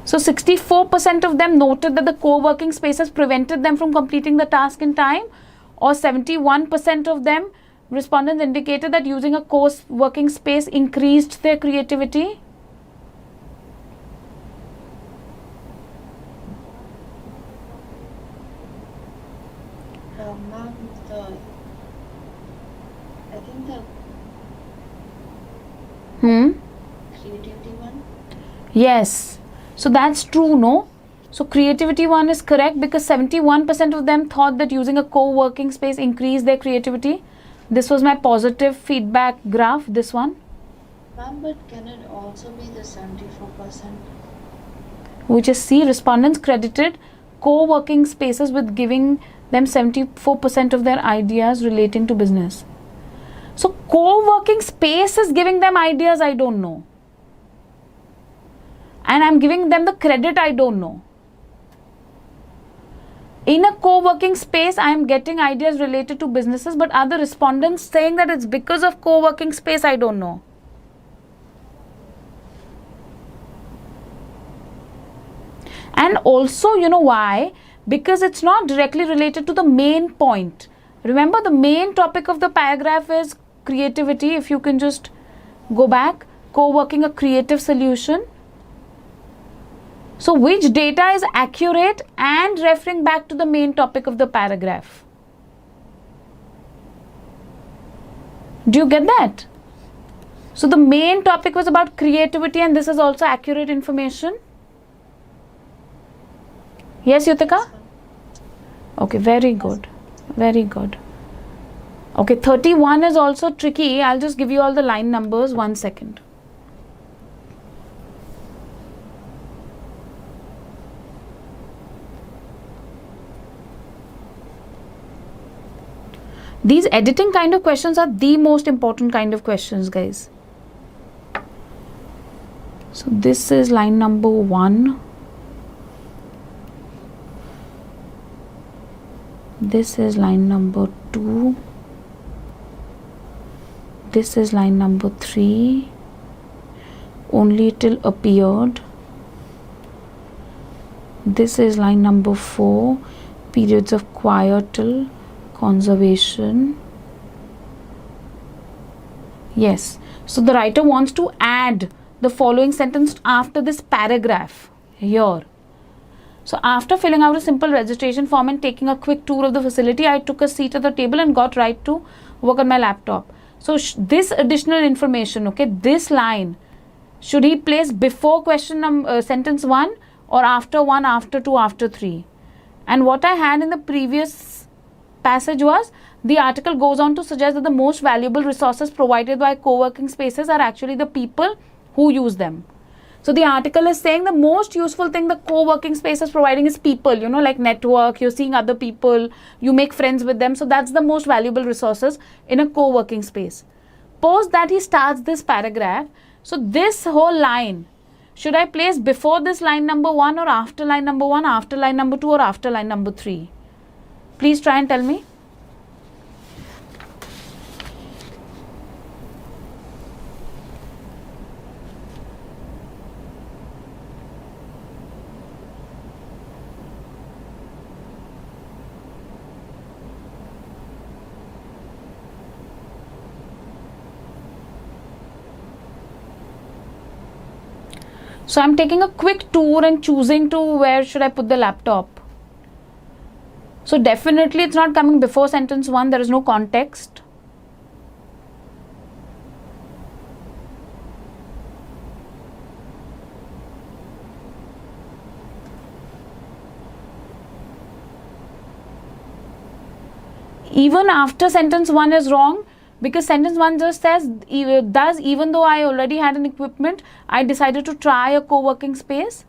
So 64% of them noted that the co-working spaces prevented them from completing the task in time, or 71% of them respondents indicated that using a co-working space increased their creativity. Ma'am, I think the creativity one. Yes. So that's true, no? So creativity one is correct because 71% of them thought that using a co-working space increased their creativity. This was my positive feedback graph, this one. Ma'am, but can it also be the 74%? Which is C, respondents credited co-working spaces with giving them 74% of their ideas relating to business. So co-working space is giving them ideas, I don't know. And I'm giving them the credit, I don't know. In a co-working space, I am getting ideas related to businesses, but are the respondents saying that it's because of co-working space? I don't know. And also, you know why? Because it's not directly related to the main point. Remember, the main topic of the paragraph is creativity. If you can just go back, co-working a creative solution. So which data is accurate and referring back to the main topic of the paragraph? Do you get that? So the main topic was about creativity and this is also accurate information. Yes, Yutika? Okay, very good. Very good. Okay, 31 is also tricky. I'll just give you all the line numbers. 1 second. These editing kind of questions are the most important kind of questions, guys. So this is line number 1. This is line number 2. This is line number 3. Only till appeared. This is line number 4. Periods of quietal, conservation. Yes. So the writer wants to add the following sentence after this paragraph here. So after filling out a simple registration form and taking a quick tour of the facility, I took a seat at the table and got right to work on my laptop. So this additional information, okay, this line, should he place before sentence 1 or after 1, after 2, after 3? And what I had in the previous passage was, the article goes on to suggest that the most valuable resources provided by co-working spaces are actually the people who use them. So the article is saying the most useful thing the co-working space is providing is people, you know, like network, you're seeing other people, you make friends with them. So that's the most valuable resources in a co-working space. Post that he starts this paragraph. So this whole line, should I place before this line number 1 or after line number 1, after line number 2 or after line number 3? Please try and tell me. So I'm taking a quick tour and choosing to where should I put the laptop. So definitely it's not coming before sentence 1. There is no context. Even after sentence 1 is wrong, because sentence 1 just says, thus even though I already had an equipment, I decided to try a co-working space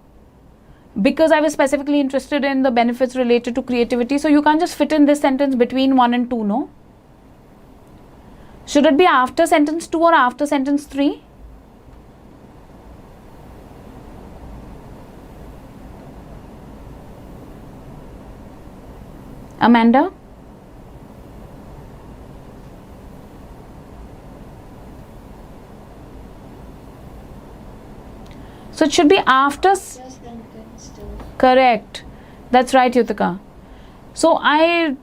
because I was specifically interested in the benefits related to creativity. So you can't just fit in this sentence between 1 and 2, no? Should it be after sentence 2 or after sentence 3? Amanda? So it should be after. Correct. That's right, Yutika. So I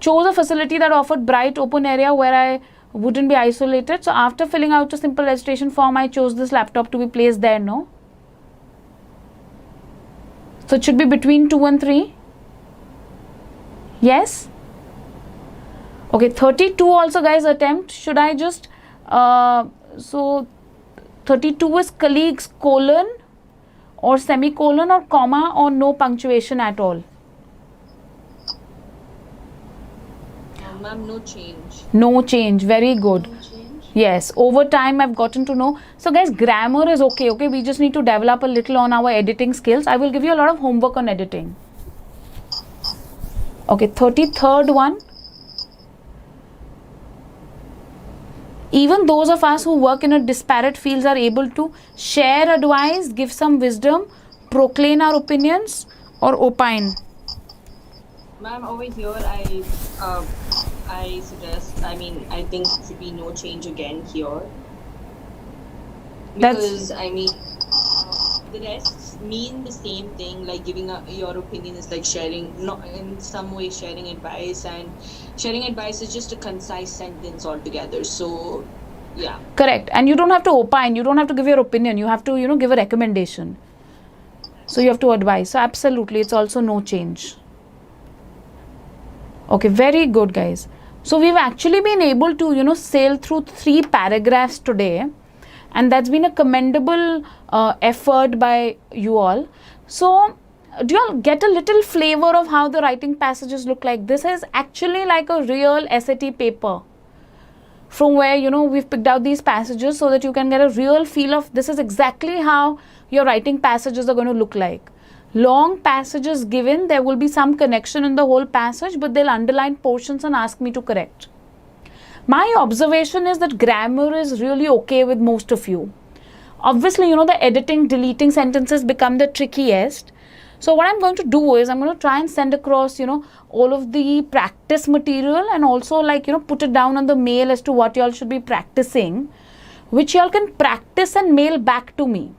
chose a facility that offered bright open area where I wouldn't be isolated. So after filling out a simple registration form, I chose this laptop to be placed there, no? So it should be between 2 and 3. Yes? Okay, 32 also, guys, attempt. Should I just, so 32 is colleagues, colon or semicolon or comma or no punctuation at all? Ma'am, no change. No change. Very good. No change. Yes, over time I've gotten to know. So guys, grammar is okay. We just need to develop a little on our editing skills. I will give you a lot of homework on editing. Okay, 33rd one. Even those of us who work in a disparate fields are able to share advice, give some wisdom, proclaim our opinions, or opine. Ma'am, over here I suggest, I think it should be no change again here. Because, the rest mean the same thing, like giving your opinion is like sharing, not in some way sharing advice, and sharing advice is just a concise sentence altogether. So, yeah. Correct. And you don't have to opine, you don't have to give your opinion, you have to, give a recommendation. So you have to advise. So absolutely, it's also no change. Okay, very good, guys. So we've actually been able to, sail through 3 paragraphs today. And that's been a commendable effort by you all. So do you all get a little flavor of how the writing passages look like? This is actually like a real SAT paper, from where we've picked out these passages so that you can get a real feel of this is exactly how your writing passages are going to look like. Long passages given, there will be some connection in the whole passage, but they'll underline portions and ask me to correct. My observation is that grammar is really okay with most of you. Obviously, the editing, deleting sentences become the trickiest. So what I'm going to do is I'm going to try and send across, all of the practice material, and also put it down on the mail as to what y'all should be practicing, which y'all can practice and mail back to me,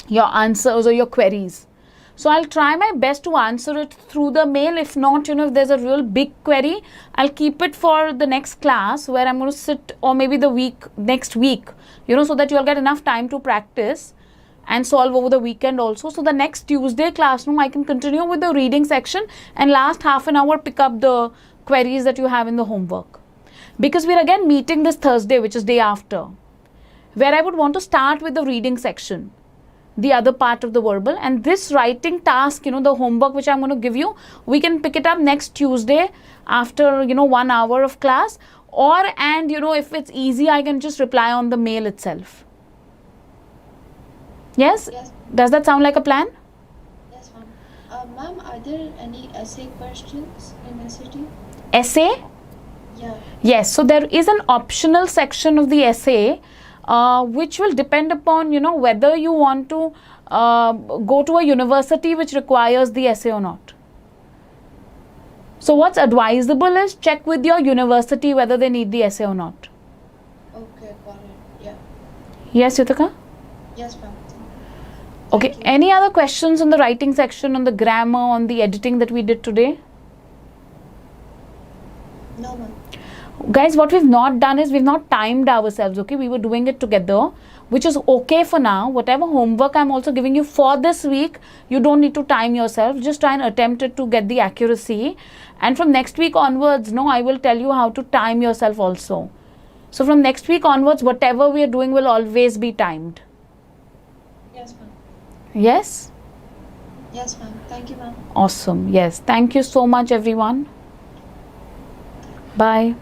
your answers or your queries. So I'll try my best to answer it through the mail. If not, if there's a real big query, I'll keep it for the next class where I'm going to sit, or maybe the next week, so that you'll get enough time to practice and solve over the weekend also. So the next Tuesday classroom, I can continue with the reading section and last half an hour pick up the queries that you have in the homework. Because we're again meeting this Thursday, which is day after, where I would want to start with the reading section, the other part of the verbal, and this writing task, the homework which I'm going to give you, we can pick it up next Tuesday after, 1 hour of class, or if it's easy, I can just reply on the mail itself. Yes? Yes. Does that sound like a plan? Yes, ma'am. Ma'am, are there any essay questions in SAT? Essay? Yeah. Yes, so there is an optional section of the essay which will depend upon, whether you want to go to a university which requires the essay or not. So what's advisable is check with your university whether they need the essay or not. Okay, got it. Yeah. Yes, Yutika? Yes, ma'am. Okay, Thank you. any other questions on the writing section, on the grammar, on the editing that we did today? No, ma'am. Guys, what we've not done is we've not timed ourselves, okay? We were doing it together, which is okay for now. Whatever homework I'm also giving you for this week, you don't need to time yourself. Just try and attempt it to get the accuracy. And from next week onwards, I will tell you how to time yourself also. So from next week onwards, whatever we are doing will always be timed. Yes, ma'am. Yes? Yes, ma'am. Thank you, ma'am. Awesome. Yes. Thank you so much, everyone. Bye.